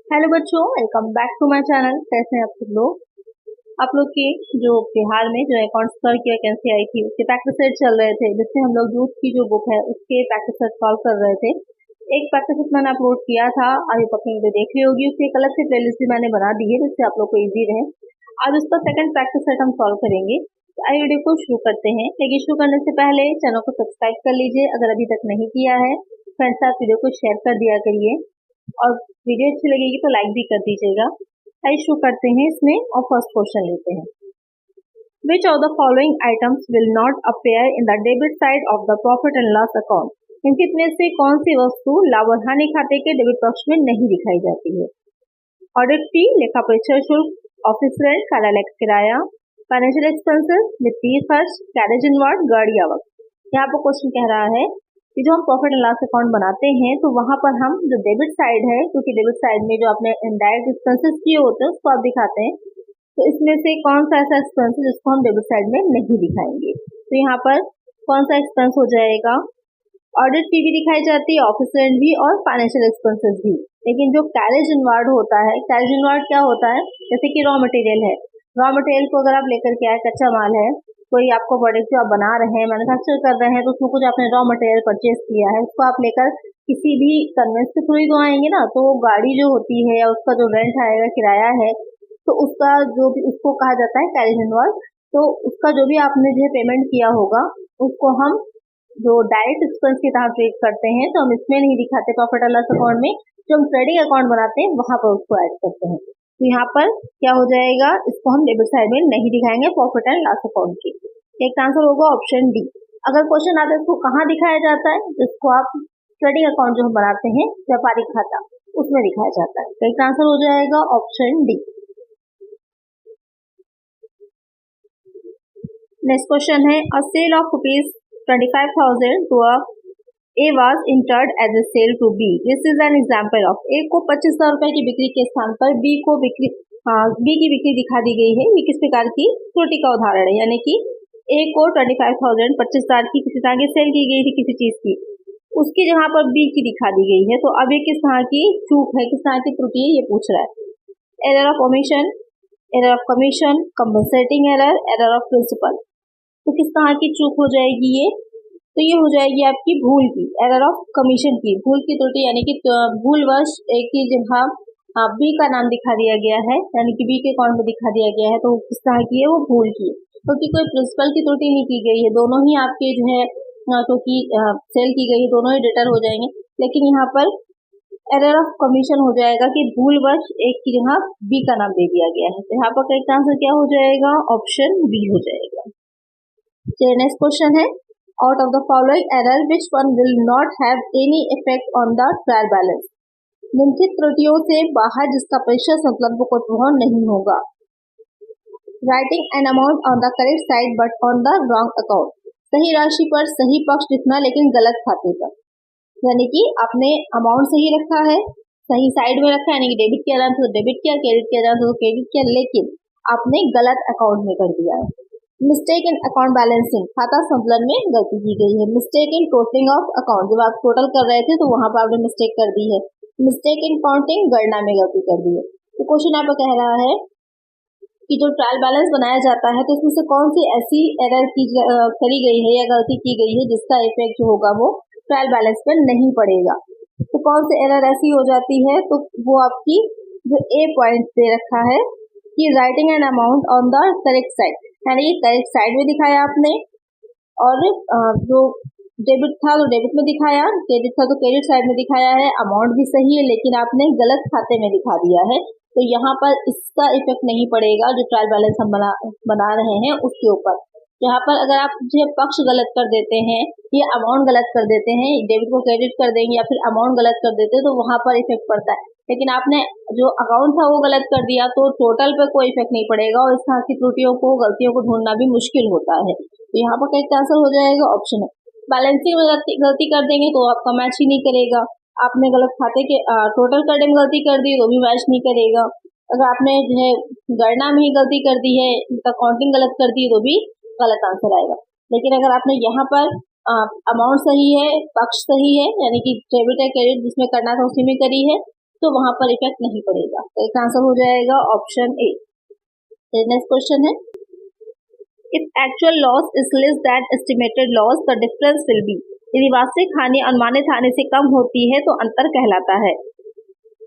Hello बच्चों, welcome back to my channel. कैसे हैं आप सब लोग? आप लोग की जो बिहार में जो अकाउंट्स क्लर्क की वैकेंसी आई थी उसके प्रैक्टिस सेट चल रहे थे, जिससे हम लोग यूथ की जो बुक है उसके प्रैक्टिस सेट सॉल्व कर रहे थे। एक प्रैक्टिस सेट मैंने अपलोड किया था, अभी अपनी वीडियो देख ली होगी। उसकी एक अलग से प्लेलिस्ट भी मैंने बना दी है जिससे आप लोग को इजी रहे। आज उसका सेकंड प्रैक्टिस सेट हम सॉल्व करेंगे। तो आइए वीडियो को शुरू करते हैं, लेकिन शुरू करने से पहले चैनल को सब्सक्राइब कर लीजिए अगर अभी तक नहीं किया है। फ्रेंड्स साथ वीडियो को शेयर कर दिया करिए और वीडियो अच्छी लगेगी तो लाइक भी कर दीजिएगा। आइए शुरू करते हैं इसमें और फर्स्ट क्वेश्चन लेते हैं। Which of the following items will not appear in the debit side of the profit and loss account? इनके में से कौन सी वस्तु लाभ और हानि खाते के डेबिट पक्ष में नहीं दिखाई जाती है? ऑडिट फी, लेखा परीक्षा शुल्क, ऑफिस रेंट, कार्यालय किराया, फाइनेंशियल एक्सपेंसेस, वित्तीय खर्च, कैरेज इनवर्ड, गाड़ी आवक। यहाँ पर क्वेश्चन कह रहा है कि जो हम प्रॉफिट एंड लॉस अकाउंट बनाते हैं तो वहां पर हम जो डेबिट साइड है, क्योंकि डेबिट साइड में जो अपने इनडायरेक्ट एक्सपेंसेस किए होते हैं उसको आप दिखाते हैं, तो इसमें से कौन सा ऐसा एक्सपेंस है जिसको हम डेबिट साइड में नहीं दिखाएंगे? तो यहाँ पर कौन सा एक्सपेंस हो जाएगा? ऑडिट फी भी दिखाई जाती है, ऑफिस रेंट भी और फाइनेंशियल एक्सपेंसेस भी। लेकिन जो कैरेज इनवर्ड होता है, कैरेज इनवर्ड क्या होता है? जैसे कि रॉ मटेरियल है, रॉ मटेरियल को अगर आप लेकर के आए, कच्चा माल है, कोई आपको प्रोडक्ट जो आप बना रहे हैं, मैन्युफैक्चर कर रहे हैं, तो उसमें कुछ आपने रॉ मटेरियल परचेज किया है, उसको आप लेकर किसी भी कन्वेंस के थ्रू ही तो आएंगे ना, तो गाड़ी जो होती है या उसका जो रेंट आएगा, किराया है, तो उसका जो भी उसको कहा जाता है कैरेज इनवर्ड। तो उसका जो भी आपने जो पेमेंट किया होगा उसको हम जो डायरेक्ट एक्सपेंस की तरह ट्रीट करते हैं, तो हम इसमें नहीं दिखाते प्रॉफिट एंड लॉस अकाउंट में। जो हम ट्रेडिंग अकाउंट बनाते हैं वहां पर उसको ऐड करते हैं। तो यहाँ पर क्या हो जाएगा? इसको हम डेबिट साइड में नहीं दिखाएंगे प्रॉफिट एंड लॉस अकाउंट की। एक आंसर होगा ऑप्शन डी। अगर क्वेश्चन आता है इसको कहाँ दिखाया जाता है, जिसको आप ट्रेडिंग अकाउंट जो हम बनाते हैं, व्यापारिक खाता, उसमें दिखाया जाता है। तो एक आंसर हो जाएगा ऑप्शन डी। नेक्स्ट क्वेश्चन है, अ cell of ₹25,000 to A was entered as a sale to B. This is an example of A को 25,000 रुपए की बिक्री के स्थान पर B की बिक्री दिखा दी गई है। ये किस प्रकार की त्रुटि का उदाहरण है? यानी कि A को 25,000 25,000 की किसी तरह की सेल की गई थी किसी चीज की, उसकी जगह पर B की दिखा दी गई है। तो अब ये किस तरह की चूक है, किस तरह की त्रुटि है, ये पूछ रहा है। Error of omission, error of commission, compensating error, error of principle. तो किस तरह की चूक हो जाएगी ये? तो ये हो जाएगी आपकी भूल की, एरर ऑफ कमीशन की, भूल की त्रुटि, यानी कि भूलवश एक की जगह बी का नाम दिखा दिया गया है, यानी कि बी के अकाउंट में दिखा दिया गया है, तो किस तरह की है? वो भूल की। क्योंकि कोई प्रिंसिपल की त्रुटि नहीं की गई है, दोनों ही आपके जो है क्योंकि सेल की गई है, दोनों ही डेटर हो जाएंगे। लेकिन यहाँ पर एरर ऑफ कमीशन हो जाएगा कि भूलवश एक की जगह बी का नाम दे दिया गया है। तो यहाँ पर करेक्ट आंसर क्या हो जाएगा? ऑप्शन बी हो जाएगा। चलिए नेक्स्ट क्वेश्चन है, out of the following error which one will not have any effect on the trial balance? निम्नलिखित त्रुटियों से बाहर जिसका परीक्षा संकलन को प्रभाव नहीं होगा। Writing an amount on the correct side but on the wrong account. सही राशि पर सही पक्ष लिखना लेकिन गलत खाते पर। यानी कि आपने अमाउंट सही रखा है, सही साइड में रखा है, यानी कि डेबिट किया जाना तो डेबिट किया, क्रेडिट किया जाना तो क्रेडिट किया, लेकिन आपने गलत अकाउंट में कर दिया है। मिस्टेक इन अकाउंट बैलेंसिंग, खाता संतुलन में गलती की गई है। Mistake in totalling of account, जब आप टोटल कर रहे थे तो वहां पर आपने मिस्टेक कर दी है। मिस्टेक इन काउंटिंग, गणना में गलती कर दी है। तो क्वेश्चन आपको कह रहा है कि जो ट्रायल बैलेंस बनाया जाता है तो उसमें से कौन सी ऐसी एरर करी गई है या गलती की गई है जिसका इफेक्ट जो होगा वो ट्रायल बैलेंस पर नहीं पड़ेगा। तो कौन सी एरर ऐसी हो जाती है? तो वो आपकी जो ए पॉइंट दे रखा है कि writing an amount on the correct side, यानी कि करेक्ट साइड में दिखाया आपने, और जो डेबिट था तो डेबिट में दिखाया, क्रेडिट था तो क्रेडिट साइड में दिखाया है, अमाउंट भी सही है लेकिन आपने गलत खाते में दिखा दिया है। तो यहाँ पर इसका इफेक्ट नहीं पड़ेगा जो ट्रायल बैलेंस हम बना रहे हैं उसके ऊपर। यहाँ पर अगर आप जो पक्ष गलत कर देते हैं या अमाउंट गलत कर देते हैं, डेबिट को क्रेडिट कर देंगे या फिर अमाउंट गलत कर देते हैं, तो वहां पर इफेक्ट पड़ता है। लेकिन आपने जो अकाउंट था वो गलत कर दिया तो टोटल पे कोई इफेक्ट नहीं पड़ेगा और इस तरह की त्रुटियों को, गलतियों को ढूंढना भी मुश्किल होता है। तो यहाँ पर करेक्ट आंसर हो जाएगा ऑप्शन है। बैलेंसिंग में गलती कर देंगे तो आपका मैच ही नहीं करेगा। आपने गलत खाते के टोटल करने में गलती कर दी तो भी मैच नहीं करेगा। अगर आपने जो है गणना में ही गलती कर दी है, काउंटिंग गलत कर दी तो भी गलत आंसर आएगा। लेकिन अगर आपने यहाँ पर अमाउंट सही है, पक्ष सही है, यानी कि डेबिट या क्रेडिट जिसमें करना था उसी में करी है, तो वहां पर इफेक्ट नहीं पड़ेगा। तो इसका आंसर हो जाएगा ऑप्शन ए। नेक्स्ट क्वेश्चन है, if actual loss is less that estimated loss the difference will be. यदि वास्तविक हानि अनुमानित हानि से कम होती है तो अंतर कहलाता है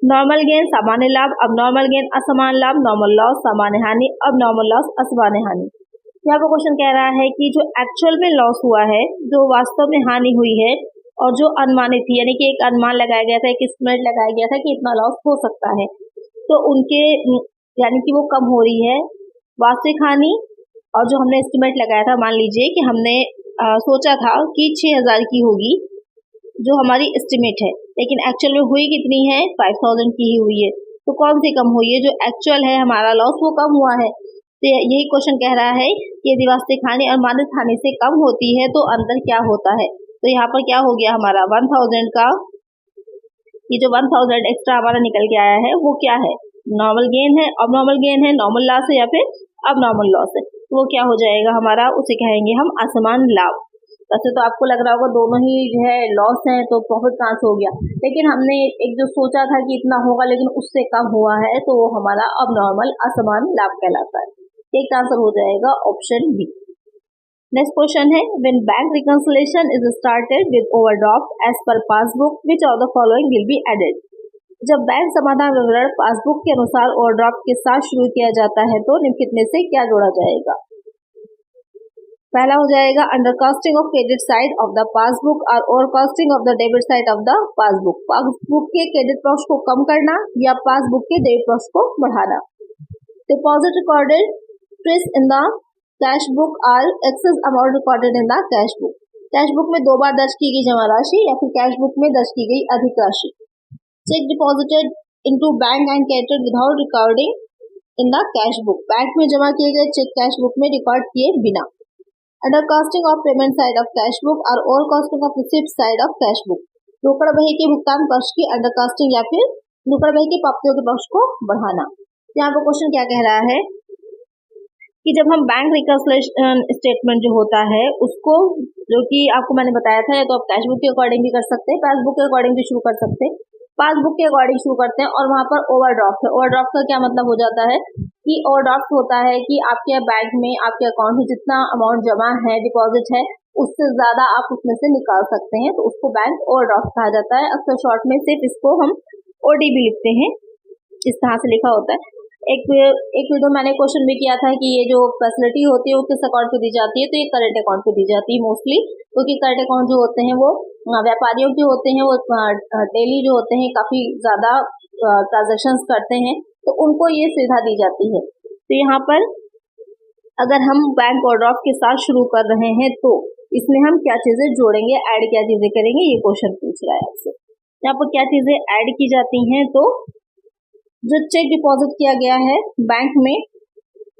नॉर्मल गेन सामान्य लाभ, अब नॉर्मल गेन असामान्य लाभ, नॉर्मल लॉस सामान्य हानि, अब नॉर्मल लॉस असामान्य हानि। यहाँ पर क्वेश्चन कह रहा है कि जो एक्चुअल में लॉस हुआ है, जो वास्तव में हानि हुई है, और जो अनुमानित थी, यानी कि एक अनुमान लगाया गया था, एक एस्टिमेट लगाया गया था कि इतना लॉस हो सकता है, तो उनके यानी कि वो कम हो रही है। वास्तविक हानि और जो हमने एस्टिमेट लगाया था, मान लीजिए कि हमने सोचा था कि 6000 की होगी जो हमारी एस्टिमेट है, लेकिन एक्चुअल में हुई कितनी है, 5000 की ही हुई है। तो कौन सी कम हुई है, जो एक्चुअल है हमारा लॉस वो कम हुआ है। तो यही क्वेश्चन कह रहा है कि यदि वास्तविक हानि अनुमानित हानि से कम होती है तो अंतर क्या होता है। तो यहाँ पर क्या हो गया हमारा 1000 का, ये जो 1000 एक्स्ट्रा हमारा निकल के आया है वो क्या है, नॉर्मल गेन है, अब नॉर्मल गेन है, नॉर्मल लॉस है, या फिर अब नॉर्मल लॉस है। तो वो क्या हो जाएगा हमारा, उसे कहेंगे हम असमान लाभ। वैसे तो आपको लग रहा होगा दोनों ही जो है लॉस है तो प्रॉफिट कहाँ से हो गया, लेकिन हमने एक जो सोचा था कि इतना होगा लेकिन उससे कम हुआ है, तो वो हमारा अब नॉर्मल असमान लाभ कहलाता है। एक आंसर हो जाएगा ऑप्शन बी। नेक्स्ट क्वेश्चन है, when bank reconciliation is started with overdraft as per passbook which of the following will be added. जब बैंक समाधान विवरण पासबुक के अनुसार ओवरड्राफ्ट के साथ शुरू किया जाता है तो निम्नलिखित में से क्या जोड़ा जाएगा। पहला हो जाएगा under costing of credit side of the passbook और over costing of the debit side of the passbook. Passbook के क्रेडिट पक्ष को कम करना या पासबुक के डेबिट पक्ष को बढ़ाना। Deposit recorded twice in the cash book और excess amount recorded in the cash book. Cash book में 2 बार दर्ज की गई जमा राशि या फिर कैश बुक में दर्ज की गई अधिक राशि। Cheque deposited into bank and credited without recording in the cash book. Bank में जमा किए गए चेक कैश बुक में रिकॉर्ड किए बिना। Under costing of payment side of cash book और over costing of receipt side of cash book. रोकड़ बही के भुगतान पक्ष की अंडर कॉस्टिंग या फिर रोकड़ बही के प्राप्तियों के पक्ष को बढ़ाना। यहाँ पर क्वेश्चन क्या कह रहा है कि जब हम बैंक रिकंसिलिएशन स्टेटमेंट जो होता है उसको, जो कि आपको मैंने बताया था, या तो आप कैश बुक के अकॉर्डिंग भी कर सकते हैं, पासबुक के अकॉर्डिंग भी शुरू कर सकते हैं। पासबुक के अकॉर्डिंग शुरू करते हैं और वहां पर ओवरड्राफ्ट है। ओवरड्राफ्ट का क्या मतलब हो जाता है कि ओवरड्राफ्ट होता है कि आपके बैंक में, आपके अकाउंट में जितना अमाउंट जमा है, डिपॉजिट है, उससे ज्यादा आप उसमें से निकाल सकते हैं, तो उसको बैंक ओवरड्राफ्ट कहा जाता है। अक्सर शॉर्ट में सिर्फ इसको हम ओडीबी लिखते हैं, इस तरह से लिखा होता है। एक वीडियो मैंने क्वेश्चन भी किया था कि ये जो फैसिलिटी होती है वो किस अकाउंट पे दी जाती है, तो ये करंट अकाउंट पे दी जाती है मोस्टली, क्योंकि करंट अकाउंट जो होते हैं वो व्यापारियों के होते हैं, वो डेली जो होते हैं काफी ज्यादा ट्रांजेक्शन्स करते हैं, तो उनको ये सुविधा दी जाती है। तो यहाँ पर अगर हम बैंक ओवरड्राफ्ट के साथ शुरू कर रहे हैं तो इसमें हम क्या चीजें जोड़ेंगे, ऐड क्या चीजें करेंगे, ये क्वेश्चन पूछ रहा है आपसे। यहाँ पर क्या चीजें ऐड की जाती हैं, तो जो चेक डिपॉजिट किया गया है बैंक में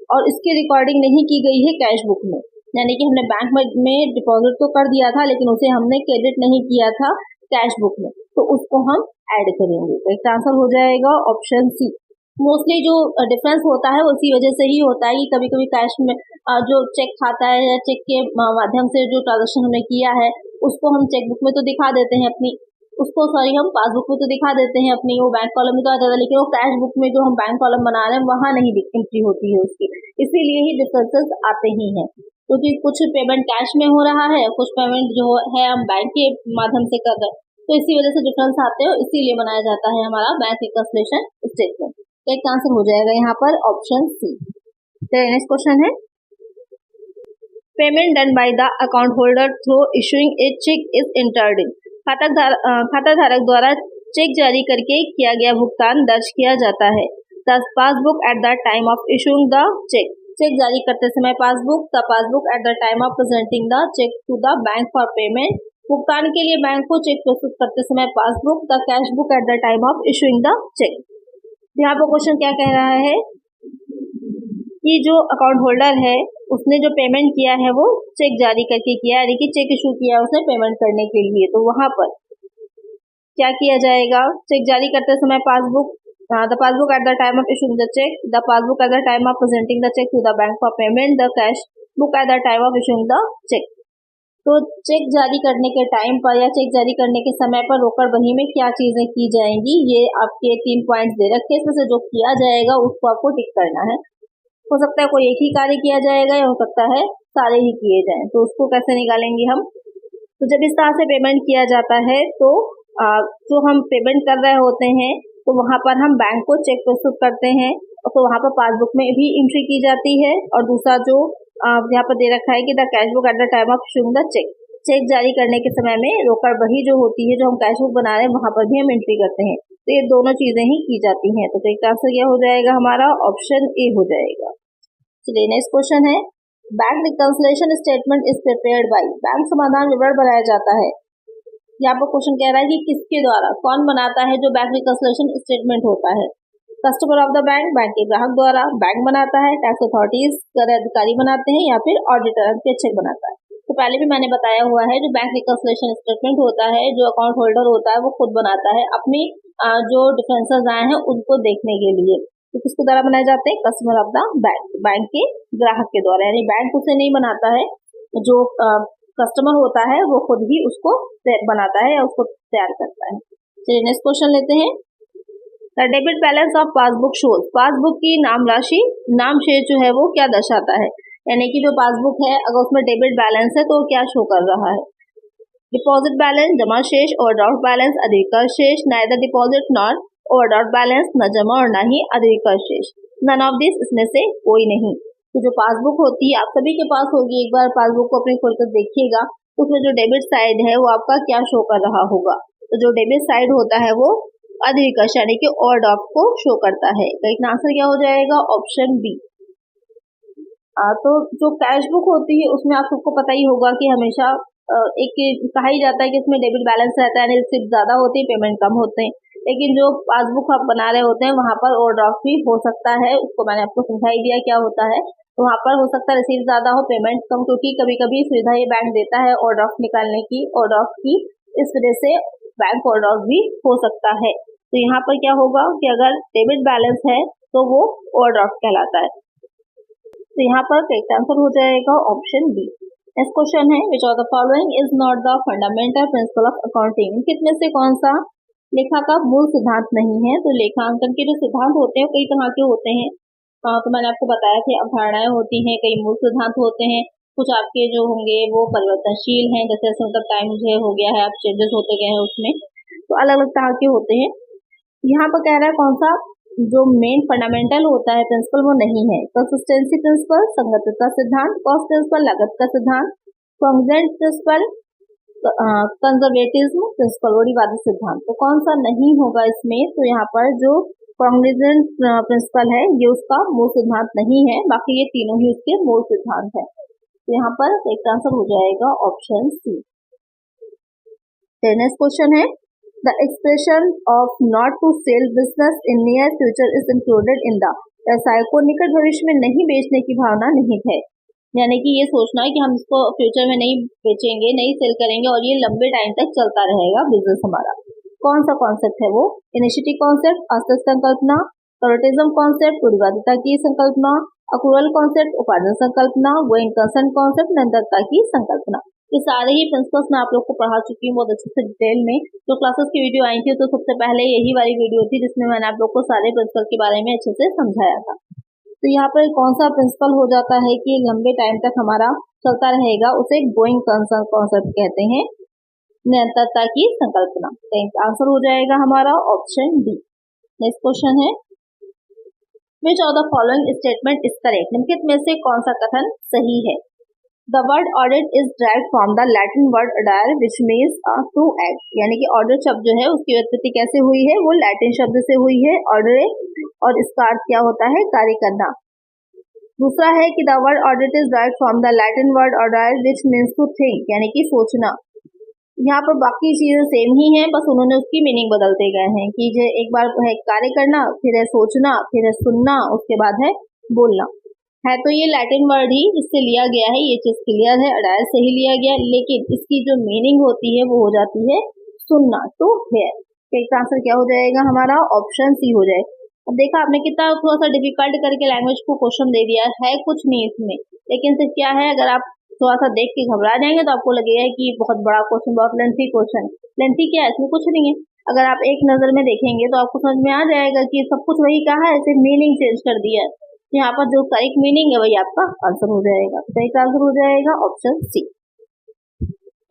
और इसकी रिकॉर्डिंग नहीं की गई है कैश बुक में, यानी कि हमने बैंक में डिपॉजिट तो कर दिया था लेकिन उसे हमने क्रेडिट नहीं किया था कैश बुक में, तो उसको हम ऐड करेंगे। तो इसका आंसर हो जाएगा ऑप्शन सी। मोस्टली जो डिफरेंस होता है उसी वजह से ही होता है कि कभी कभी कैश में जो चेक खाता है या चेक के माध्यम से जो ट्रांजेक्शन हमने किया है उसको हम चेक बुक में तो दिखा देते हैं अपनी, उसको सॉरी हम पासबुक में तो दिखा देते हैं अपनी, वो बैंक कॉलम में तो आ जाता है, लेकिन वो कैश बुक में जो हम बैंक कॉलम बना रहे हैं वहां नहीं एंट्री होती है उसकी, इसीलिए ही डिफरेंसेस आते ही हैं। क्योंकि कुछ पेमेंट कैश में हो रहा है, कुछ पेमेंट जो है हम बैंक के माध्यम से कर रहे हैं, तो इसी वजह से डिफरेंस आते हैं, इसीलिए बनाया जाता है हमारा बैंक रिकंसिलिएशन स्टेटमेंट। तो एक आंसर हो जाएगा यहाँ पर ऑप्शन सी। तो नेक्स्ट क्वेश्चन है, payment done by the account holder through issuing a cheque is entered in. खाता धारक द्वारा चेक जारी करके किया गया भुगतान दर्ज किया जाता है। This passbook at the time of issuing the cheque. Cheque जारी करते समय passbook, the passbook at the time of presenting the cheque to the bank for payment. भुगतान के लिए बैंक को चेक प्रस्तुत करते समय passbook, the cash book at the time of issuing the cheque. यहाँ पर क्वेश्चन क्या कह रहा है कि जो अकाउंट होल्डर है उसने जो पेमेंट किया है वो चेक जारी करके किया, यानी कि चेक इशू किया उसने पेमेंट करने के लिए, तो वहां पर क्या किया जाएगा, चेक जारी करते समय passbook, the passbook at the time of issuing the cheque, the passbook at the time of presenting the cheque to the bank for payment, the cash book at the time of issuing the cheque. तो cheque जारी करने के time पर या check जारी करने के समय पर रोकड़ बही में क्या चीजें की जाएंगी, ये आपके 3 पॉइंट्स दे रखे हैं। इसमें से जो किया जाएगा उसको आपको टिक करना है। हो सकता है कोई एक ही कार्य किया जाएगा या हो सकता है सारे ही किए जाएं, तो उसको कैसे निकालेंगे हम। तो जब इस तरह से पेमेंट किया जाता है तो जो हम पेमेंट कर रहे होते हैं तो वहां पर हम बैंक को चेक प्रस्तुत करते हैं, तो वहां पर पासबुक में भी एंट्री की जाती है। और दूसरा जो यहाँ पर दे रखा है कि the cash book at the time of issuing the cheque, cheque जारी करने के समय में रोकड़ बही जो होती है, जो हम कैश बुक बना रहे हैं वहां पर भी हम एंट्री करते हैं। तो ये दोनों चीजें ही की जाती हैं। तो इसका आंसर क्या हो जाएगा हमारा, ऑप्शन ए हो जाएगा। चलिए नेक्स्ट क्वेश्चन है, bank reconciliation statement is prepared by, bank समाधान विवरण बनाया जाता है। यहाँ पर क्वेश्चन कह रहा है कि किसके द्वारा, कौन बनाता है जो बैंक रिकंसिलिएशन स्टेटमेंट होता है। Customer of the bank, bank के ग्राहक द्वारा, बैंक बनाता है, टैक्स अथॉरिटीज कर अधिकारी बनाते हैं, या फिर ऑडिटर अंकेक्षक बनाता है। तो पहले भी मैंने बताया हुआ है, जो बैंक रिकंसिलिएशन स्टेटमेंट होता है, जो अकाउंट होल्डर होता है वो खुद बनाता है अपनी जो डिफरेंसेस आए हैं उनको देखने के लिए। तो किसके द्वारा बनाए जाते हैं, customer of the bank, bank के ग्राहक के द्वारा, यानी बैंक उसे नहीं बनाता है, जो कस्टमर होता है वो खुद ही उसको बनाता है या उसको तैयार करता है। चलिए नेक्स्ट क्वेश्चन लेते हैं, the debit balance of passbook shows, passbook की नाम राशि, नाम शेष जो है वो क्या दर्शाता है, यानी कि जो पासबुक है अगर उसमें डेबिट बैलेंस है तो वो क्या शो कर रहा है। डिपॉजिट बैलेंस, जमा शेष, ओवरड्राफ्ट बैलेंस, अधिकतर शेष, neither deposit not overdraft balance, न जमा और न ही अधिकतर शेष, नन ऑफ दिस, इसमें से कोई नहीं। तो जो पासबुक होती है आप सभी के पास होगी, एक बार पासबुक को अपने खोलकर देखिएगा, उसमें जो डेबिट साइड है वो आपका क्या शो कर रहा होगा। तो जो डेबिट साइड होता है वो अधिकश यानी कि ओवरड्राफ्ट को शो करता है। तो एक आंसर क्या हो जाएगा, ऑप्शन बी। तो जो कैश बुक होती है उसमें आप सबको पता ही होगा कि हमेशा एक कहा ही जाता है कि इसमें डेबिट बैलेंस रहता है, रिसिप्ट ज्यादा होती है, पेमेंट कम होते हैं। लेकिन जो पासबुक आप बना रहे होते हैं वहां पर ओवरड्राफ्ट भी हो सकता है, उसको मैंने आपको समझा ही दिया क्या होता है। तो वहां पर हो सकता है रिसीव ज्यादा हो, पेमेंट कम, क्योंकि कभी कभी सुविधा ये बैंक देता है ओवरड्राफ्ट निकालने की, ओवरड्राफ्ट की, इस वजह से बैंक ओवरड्राफ्ट भी हो सकता है। तो यहाँ पर क्या होगा कि अगर डेबिट बैलेंस है तो वो ओवरड्राफ्ट कहलाता है। तो यहाँ पर करेक्ट आंसर हो जाएगा ऑप्शन बी। नेक्स्ट क्वेश्चन है, विच of the following is not the fundamental principle of accounting, कितने से कौन सा लेखा का मूल सिद्धांत नहीं है। तो लेखांकन के जो सिद्धांत होते हैं कई तरह के होते हैं। तो मैंने आपको बताया कि अवधारणाएं होती हैं, कई मूल सिद्धांत होते हैं, कुछ आपके जो होंगे वो परिवर्तनशील हैं, जैसे मतलब टाइम जो हो गया है, आप चेंजेस होते गए हैं उसमें, तो अलग अलग तरह के होते हैं। यहाँ पर कह रहा है कौन सा जो मेन फंडामेंटल होता है प्रिंसिपल वो नहीं है। कंसिस्टेंसी प्रिंसिपल, संगतता सिद्धांत, कॉस्ट प्रिंसिपल, लागत का सिद्धांत, कॉन्ग्रुएंट प्रिंसिपल, कंजर्वेटिज्म प्रिंसिपल, रूढ़िवादी सिद्धांत। तो कौन सा नहीं होगा इसमें, तो यहाँ पर जो कॉन्ग्रुएंट प्रिंसिपल है ये उसका मूल सिद्धांत नहीं है, बाकी ये तीनों ही उसके मूल सिद्धांत है। तो यहाँ पर एक आंसर हो जाएगा ऑप्शन सी। नेक्स्ट क्वेश्चन है, the expression of not to sell business in near future is included in the, व्यवसाय को निकट भविष्य में नहीं बेचने की भावना निहित है, यानी कि ये सोचना है कि हम इसको फ्यूचर में नहीं बेचेंगे, नहीं सेल करेंगे और ये लंबे टाइम तक चलता रहेगा बिजनेस हमारा। कौन सा कॉन्सेप्ट है वो, इनिशिएटिव कॉन्सेप्ट, अस्तित्व संकल्पना, करोटिज्म कॉन्सेप्ट, रूढ़िवादिता की संकल्पना, अक्रूवल कॉन्सेप्ट, उपार्जन संकल्पना, गोइंग कंसर्न कॉन्सेप्ट, निरंतरता की संकल्पना। ये सारे ही प्रिंसिपल्स मैं आप लोग को पढ़ा चुकी हूँ बहुत अच्छे से डिटेल में। जो क्लासेस की वीडियो आई थी तो सबसे पहले यही वाली वीडियो थी जिसमें मैंने आप लोग को सारे प्रिंसिपल के बारे में अच्छे से समझाया था। तो यहाँ पर कौन सा प्रिंसिपल हो जाता है कि लंबे टाइम तक हमारा चलता रहेगा, उसे गोइंग कंसर्न कॉन्सेप्ट कहते हैं, निरंतरता की संकल्पना। आंसर हो जाएगा हमारा ऑप्शन डी। नेक्स्ट क्वेश्चन है, विच of the following statement is correct, निम्नलिखित में से कौन सा कथन सही है। The word audit is derived from the Latin word audire which means to act, यानी कि audit शब्द जो है उसकी व्युत्पत्ति कैसे हुई है, वो लैटिन शब्द से हुई है audere, और इसका अर्थ क्या होता है, कार्य करना। दूसरा है कि the word audit is derived from the Latin word audire which means to think, यानी कि सोचना। यहाँ पर बाकी चीजें सेम ही हैं, बस उन्होंने उसकी मीनिंग बदलते गए हैं कि जो एक बार है कार्य करना, फिर है सोचना, फिर है सुनना, उसके बाद है बोलना। है तो ये लैटिन वर्ड ही इससे लिया गया है, ये चीज क्लियर है, अडायर से ही लिया गया, लेकिन इसकी जो मीनिंग होती है वो हो जाती है सुनना, टू हेयर। तो एक आंसर क्या हो जाएगा हमारा, ऑप्शन सी हो जाए। अब देखा आपने कितना थोड़ा सा डिफिकल्ट करके लैंग्वेज को क्वेश्चन दे दिया है, कुछ नहीं इसमें, लेकिन सिर्फ क्या है, अगर आप थोड़ा सा देख के घबरा जाएंगे तो आपको लगेगा कि बहुत बड़ा क्वेश्चन, बहुत लेंथी क्वेश्चन। लेंथी क्या है, इसमें कुछ नहीं है। अगर आप एक नजर में देखेंगे तो आपको समझ में आ जाएगा कि सब कुछ वही कहा है, सिर्फ मीनिंग चेंज कर दिया है। यहाँ पर जो करेक्ट मीनिंग है वही आपका आंसर हो जाएगा। करेक्ट आंसर हो जाएगा ऑप्शन सी।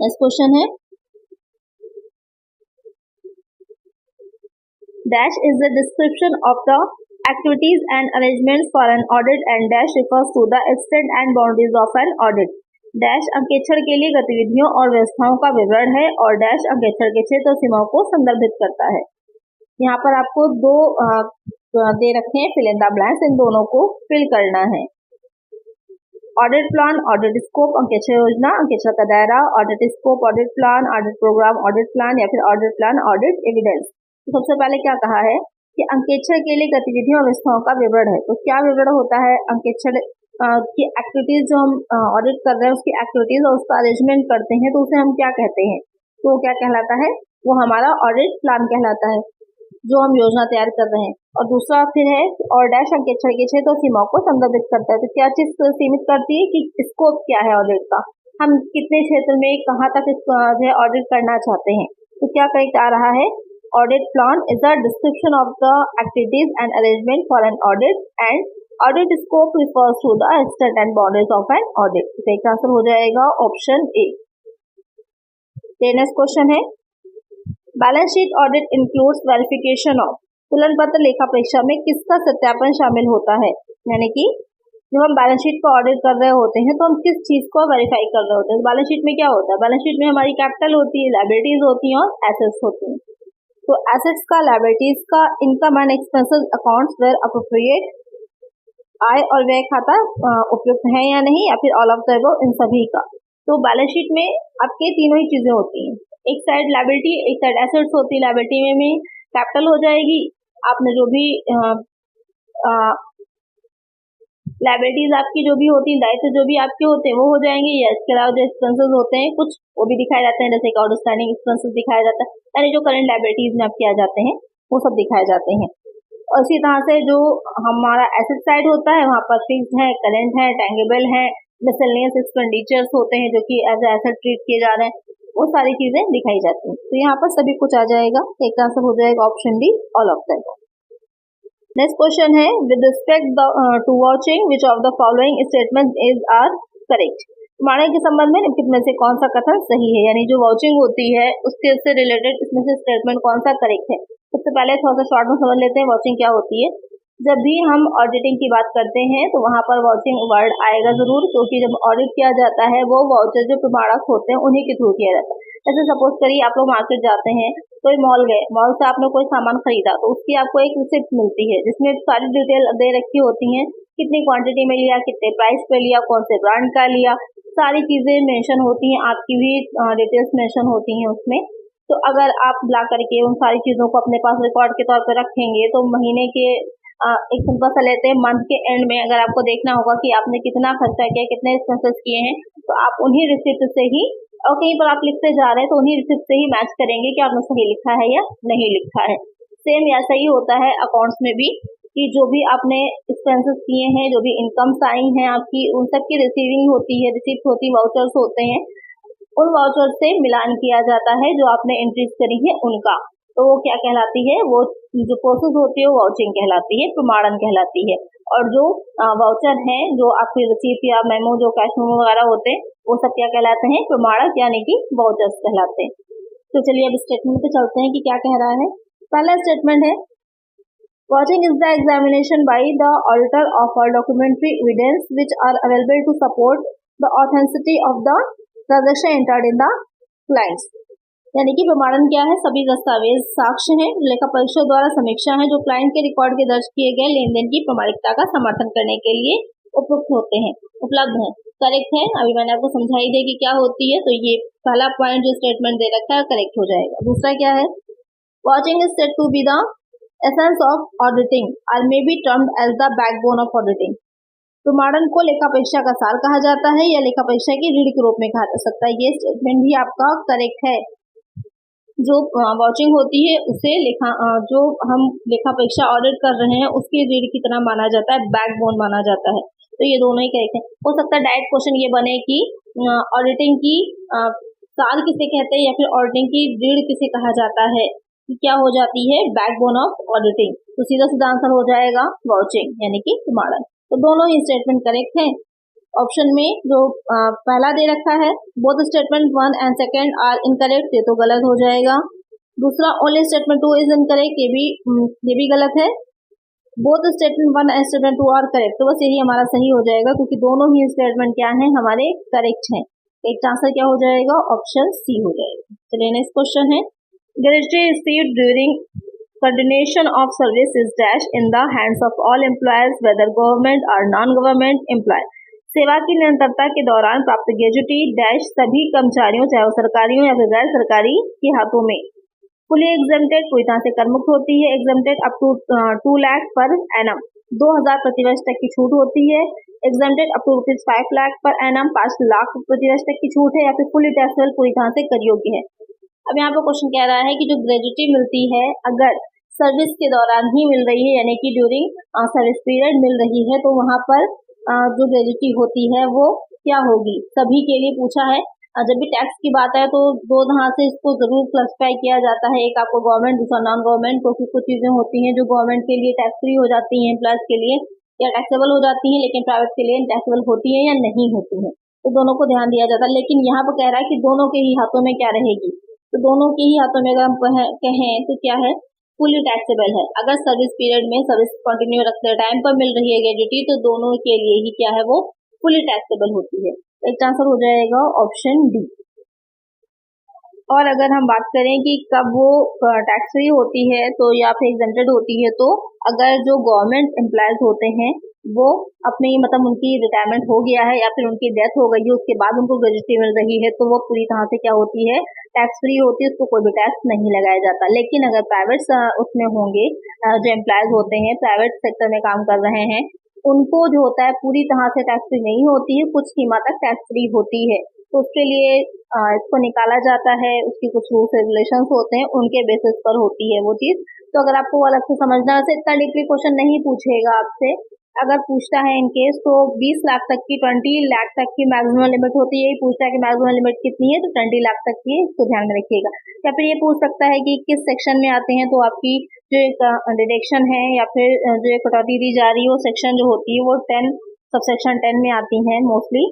नेक्स्ट क्वेश्चन है, dash is the description of the activities and arrangements for an audit and dash refers to the extent and boundaries of an audit. dash अंकेक्षण के लिए गतिविधियों और व्यवस्थाओं का विवरण है और dash अंकेक्षण के क्षेत्र और सीमाओं को संदर्भित करता है। यहाँ पर आपको दो दे रखे हैं फिल इन द ब्लैंक्स, इन दोनों को फिल करना है। ऑडिट प्लान, ऑडिट स्कोप, अंकेक्षण योजना, अंकेक्षण का दायरा, audit scope, audit plan, audit programme, audit plan या फिर ऑडिट प्लान, ऑडिट एविडेंस। तो सबसे पहले क्या कहा है कि अंकेक्षण के लिए गतिविधियों और व्यवस्थाओं का विवरण है। तो क्या विवरण होता है, अंकेक्षण की एक्टिविटीज जो हम ऑडिट कर रहे हैं उसकी एक्टिविटीज और उसका अरेंजमेंट करते हैं तो उसे हम क्या कहते हैं, तो क्या कहलाता है, वो हमारा ऑडिट प्लान कहलाता है जो हम योजना तैयार कर रहे हैं। और दूसरा फिर है और डैश अंकेक्षण के क्षेत्र और सीमाओं को संदर्भित करता है। तो क्या चीज सीमित करती है कि स्कोप क्या है ऑडिट का, हम कितने क्षेत्र में कहाँ तक ऑडिट करना चाहते हैं। तो क्या करेक्ट आ रहा है, audit plan is a description of the activities and arrangement for an audit and audit scope refers to the extent and boundaries of an audit। तो इसका आंसर हो जाएगा ऑप्शन ए। नेक्स्ट क्वेश्चन है, balance sheet audit includes verification of, तुलन पत्र लेखा परीक्षा में किसका सत्यापन शामिल होता है। यानी कि जब हम बैलेंस शीट को ऑडिट कर रहे होते हैं तो हम किस चीज को वेरीफाई कर रहे होते हैं। बैलेंस शीट में क्या होता है, बैलेंस शीट में हमारी कैपिटल होती है, लायबिलिटीज होती हैं और एसेट्स होती हैं। तो एसेट्स का, लायबिलिटीज का, income and expenses accounts were appropriate, आय और व्यय खाता उपयुक्त है या नहीं, या फिर ऑल ऑफ द अबव, इन सभी का। तो बैलेंस शीट में आपके तीनों ही चीजें होती हैं, एक साइड लायबिलिटी, एक साइड एसेट्स होती है। लायबिलिटी में कैपिटल हो जाएगी, आपने जो भी लायबिलिटीज आपकी जो भी होती है, दायित्व जो भी आपके होते हैं वो हो जाएंगे, या इसके अलावा जो एक्सपेंसेस होते हैं कुछ वो भी दिखाए जाते हैं, जैसे आउटस्टैंडिंग एक्सपेंसेस दिखाया जाता है, यानी जो करंट लायबिलिटीज में आपके आ जाते हैं वो सब दिखाए जाते हैं। और इसी तरह से जो हमारा एसेट साइड होता है वहाँ पर फिक्स है, करेंट है, टेंगेबल है, मिसलेनियस एक्सपेंडिचर्स होते हैं जो कि एज एसेट ट्रीट किए जा रहे हैं, वो सारी चीजें दिखाई जाती हैं। तो यहाँ पर सभी कुछ आ जाएगा। एक आंसर हो जाएगा option D, all of that. Next question है, with respect to vouching which of the following statement is are correct. प्रमाणन के संबंध में निम्नलिखित में से कौन सा कथन सही है, यानी जो वाचिंग होती है उसके से रिलेटेड इसमें से स्टेटमेंट कौन सा करेक्ट है। सबसे पहले थोड़ा सा शॉर्ट में समझ लेते हैं वाचिंग क्या होती है। जब भी हम ऑडिटिंग की बात करते हैं तो वहाँ पर वाचिंग वर्ड आएगा जरूर, क्योंकि जब ऑडिट किया जाता है वो वाउचर जो प्रमाणक होते हैं उन्हीं के थ्रू किया जाता है। जैसे सपोज करिए आप लोग मार्केट जाते हैं, कोई मॉल गए, मॉल से आपने कोई सामान खरीदा तो उसकी आपको एक रिसिप्ट मिलती है जिसमें सारी डिटेल दे रखी होती हैं, कितनी क्वांटिटी में लिया, कितने प्राइस पे लिया, कौन से ब्रांड का लिया, सारी चीजें मेंशन होती हैं, आपकी भी डिटेल्स मेंशन होती हैं उसमें। तो अगर आप ला करके उन सारी चीजों को अपने पास रिकॉर्ड के तौर पर रखेंगे तो महीने के एक सिंपल सा लेते हैं, मंथ के एंड में अगर आपको देखना होगा कि आपने कितना खर्चा किया, कितने एक्सपेंसेस किए हैं, तो आप उन्हीं रिसिप्ट से ही, और कहीं पर आप लिखते जा रहे हैं तो उन्हीं रिसिप्ट से ही मैच करेंगे कि आपने सही लिखा है या नहीं लिखा है। सेम ऐसा ही होता है अकाउंट्स में भी, कि जो भी आपने एक्सपेंसेस किए हैं, जो भी इनकम्स आई हैं आपकी, उन सब की रिसीविंग होती है, रिसिप्ट होती है, वाउचर्स होते हैं, उन वाउचर से मिलान किया जाता है जो आपने एंट्रीज करी है उनका। तो वो क्या कहलाती है, वो जो प्रोसेस होती है वो वाउचिंग कहलाती है, प्रमाणन कहलाती है। और जो वाउचर हैं, जो आपकी रिसीप्ट या मेमो, जो कैश मेमो वगैरह होते हैं, वो सब क्या कहलाते हैं, प्रमाणक यानी कि वाउचर्स कहलाते हैं। तो चलिए अब स्टेटमेंट पे चलते हैं कि क्या कह रहा है। पहला स्टेटमेंट है, vouching is the examination by the auditor of all documentary evidence which are available to support the authenticity of the transaction entered in the client's. यानी कि प्रमाणन क्या है, सभी दस्तावेज साक्ष्य हैं, लेखा परीक्षक द्वारा समीक्षा है जो क्लाइंट के रिकॉर्ड के दर्ज किए गए लेन देन की प्रामाणिकता का समर्थन करने के लिए उपयुक्त होते हैं, उपलब्ध हैं। करेक्ट है, अभी मैंने आपको समझाई दी कि क्या होती है, तो ये पहला पॉइंट जो स्टेटमेंट दे रखा है करेक्ट हो जाएगा। दूसरा क्या है, vouching is said to be the essence of auditing और may be termed as the backbone of auditing. प्रमाणन को लेखा परीक्षा का सार कहा जाता है या लेखा परीक्षा की रीढ़ के रूप में कहा जा सकता है। ये स्टेटमेंट भी आपका करेक्ट है। जो वाचिंग होती है उसे जो हम लेखा परीक्षा ऑडिट कर रहे हैं उसकी रीढ़ की तरह माना जाता है, बैकबोन माना जाता है। तो ये दोनों ही करेक्ट है। हो सकता है डायरेक्ट क्वेश्चन ये बने कि ऑडिटिंग की साल किसे कहते हैं या फिर ऑडिटिंग की रीढ़ किसे कहा जाता है, कि क्या हो जाती है, बैकबोन ऑफ ऑडिटिंग। तो सीधा सीधा आंसर हो जाएगा वाउचिंग यानी कि प्रमाणन। तो दोनों ही स्टेटमेंट करेक्ट हैं। ऑप्शन में जो पहला दे रखा है both statement 1 and second are incorrect, ये तो गलत हो जाएगा। दूसरा ओनली स्टेटमेंट 2 इज इनकरेक्ट, ये भी गलत है। Both statement 1 and statement 2 are correct, तो बस यही हमारा सही हो जाएगा क्योंकि दोनों ही स्टेटमेंट क्या हैं, हमारे करेक्ट हैं। एक आंसर क्या हो जाएगा, ऑप्शन सी हो जाएगा। चलिए नेक्स्ट क्वेश्चन है, gratuity received during continuation of service is dash in the hands of all employees whether government or non government employee। सेवा की निरंतरता के दौरान प्राप्त ग्रेजुटी डैश सभी कर्मचारियों चाहे वो सरकारी हो या फिर गैर सरकारी के हाथों में। फुली एग्जेम्प्टेड पूरी तरह से कर मुक्त होती है। Exempted up to 2 lakh per annum 2000 प्रतिवर्ष तक की छूट होती है। Exempted up to ₹5 lakh per annum 5 lakh प्रतिवर्ष तक की छूट है या फिर फुली टैक्सेबल पूरी तरह से कर योग्य है। अब यहाँ पे क्वेश्चन कह रहा है कि जो ग्रेजुटी मिलती है अगर सर्विस के दौरान ही मिल रही है यानी कि ड्यूरिंग सर्विस पीरियड मिल रही है तो वहां पर जो ग्रेजुटी होती है वो क्या होगी, सभी के लिए पूछा है। जब भी टैक्स की बात है तो दो तरह से इसको जरूर क्लासिफाई किया जाता है, एक आपको गवर्नमेंट दूसरा नॉन गवर्नमेंट। क्योंकि कुछ चीजें होती हैं जो गवर्नमेंट के लिए टैक्स फ्री हो जाती हैं, एम्प्लॉयज के लिए या टैक्सेबल हो जाती हैं, लेकिन प्राइवेट के लिए टैक्सेबल होती है या नहीं होती है, तो दोनों को ध्यान दिया जाता है। लेकिन यहाँ पर कह रहा है कि दोनों के ही हाथों में क्या रहेगी, तो दोनों के ही हाथों में अगर हम कहें तो क्या है, फुली टैक्सेबल है। अगर सर्विस पीरियड में सर्विस कंटिन्यू रखते टाइम पर मिल रही है ग्रेजुटी तो दोनों के लिए ही क्या है, वो फुली टैक्सेबल होती है। एक आंसर हो जाएगा ऑप्शन डी। और अगर हम बात करें कि कब वो टैक्स फ्री होती है तो या फिर एग्जेम्प्टेड होती है, तो अगर जो गवर्नमेंट एम्प्लॉयज होते हैं वो अपनी मतलब उनकी रिटायरमेंट हो गया है या फिर उनकी डेथ हो गई है, उसके बाद उनको ग्रेजुटी मिल रही है तो वो पूरी तरह से क्या होती है, टैक्स फ्री होती है, उसको कोई भी टैक्स नहीं लगाया जाता। लेकिन अगर प्राइवेट उसमें होंगे जो एम्प्लॉयज होते हैं प्राइवेट सेक्टर में काम कर रहे हैं, उनको जो होता है पूरी तरह से टैक्स फ्री नहीं होती है, कुछ सीमा तक टैक्स फ्री होती है। तो उसके लिए इसको निकाला जाता है, उसकी कुछ रूल्स रेगुलेशंस होते हैं, उनके बेसिस पर होती है वो चीज। तो अगर आपको अलग से समझना है, इतना डीपली क्वेश्चन नहीं पूछेगा आपसे। अगर पूछता है इनकेस तो 20 लाख तक की 20 लाख तक की मैक्सिमम लिमिट होती है। यही पूछता है कि मैक्सिमम लिमिट कितनी है, तो 20 लाख तक की, इसको ध्यान में रखिएगा। या फिर ये पूछ सकता है कि किस सेक्शन में आते हैं, तो आपकी जो एक डिडक्शन है या फिर जो एक कटौती दी जा रही है वो सेक्शन जो होती है वो 10 सबसेक्शन 10 में आती है मोस्टली।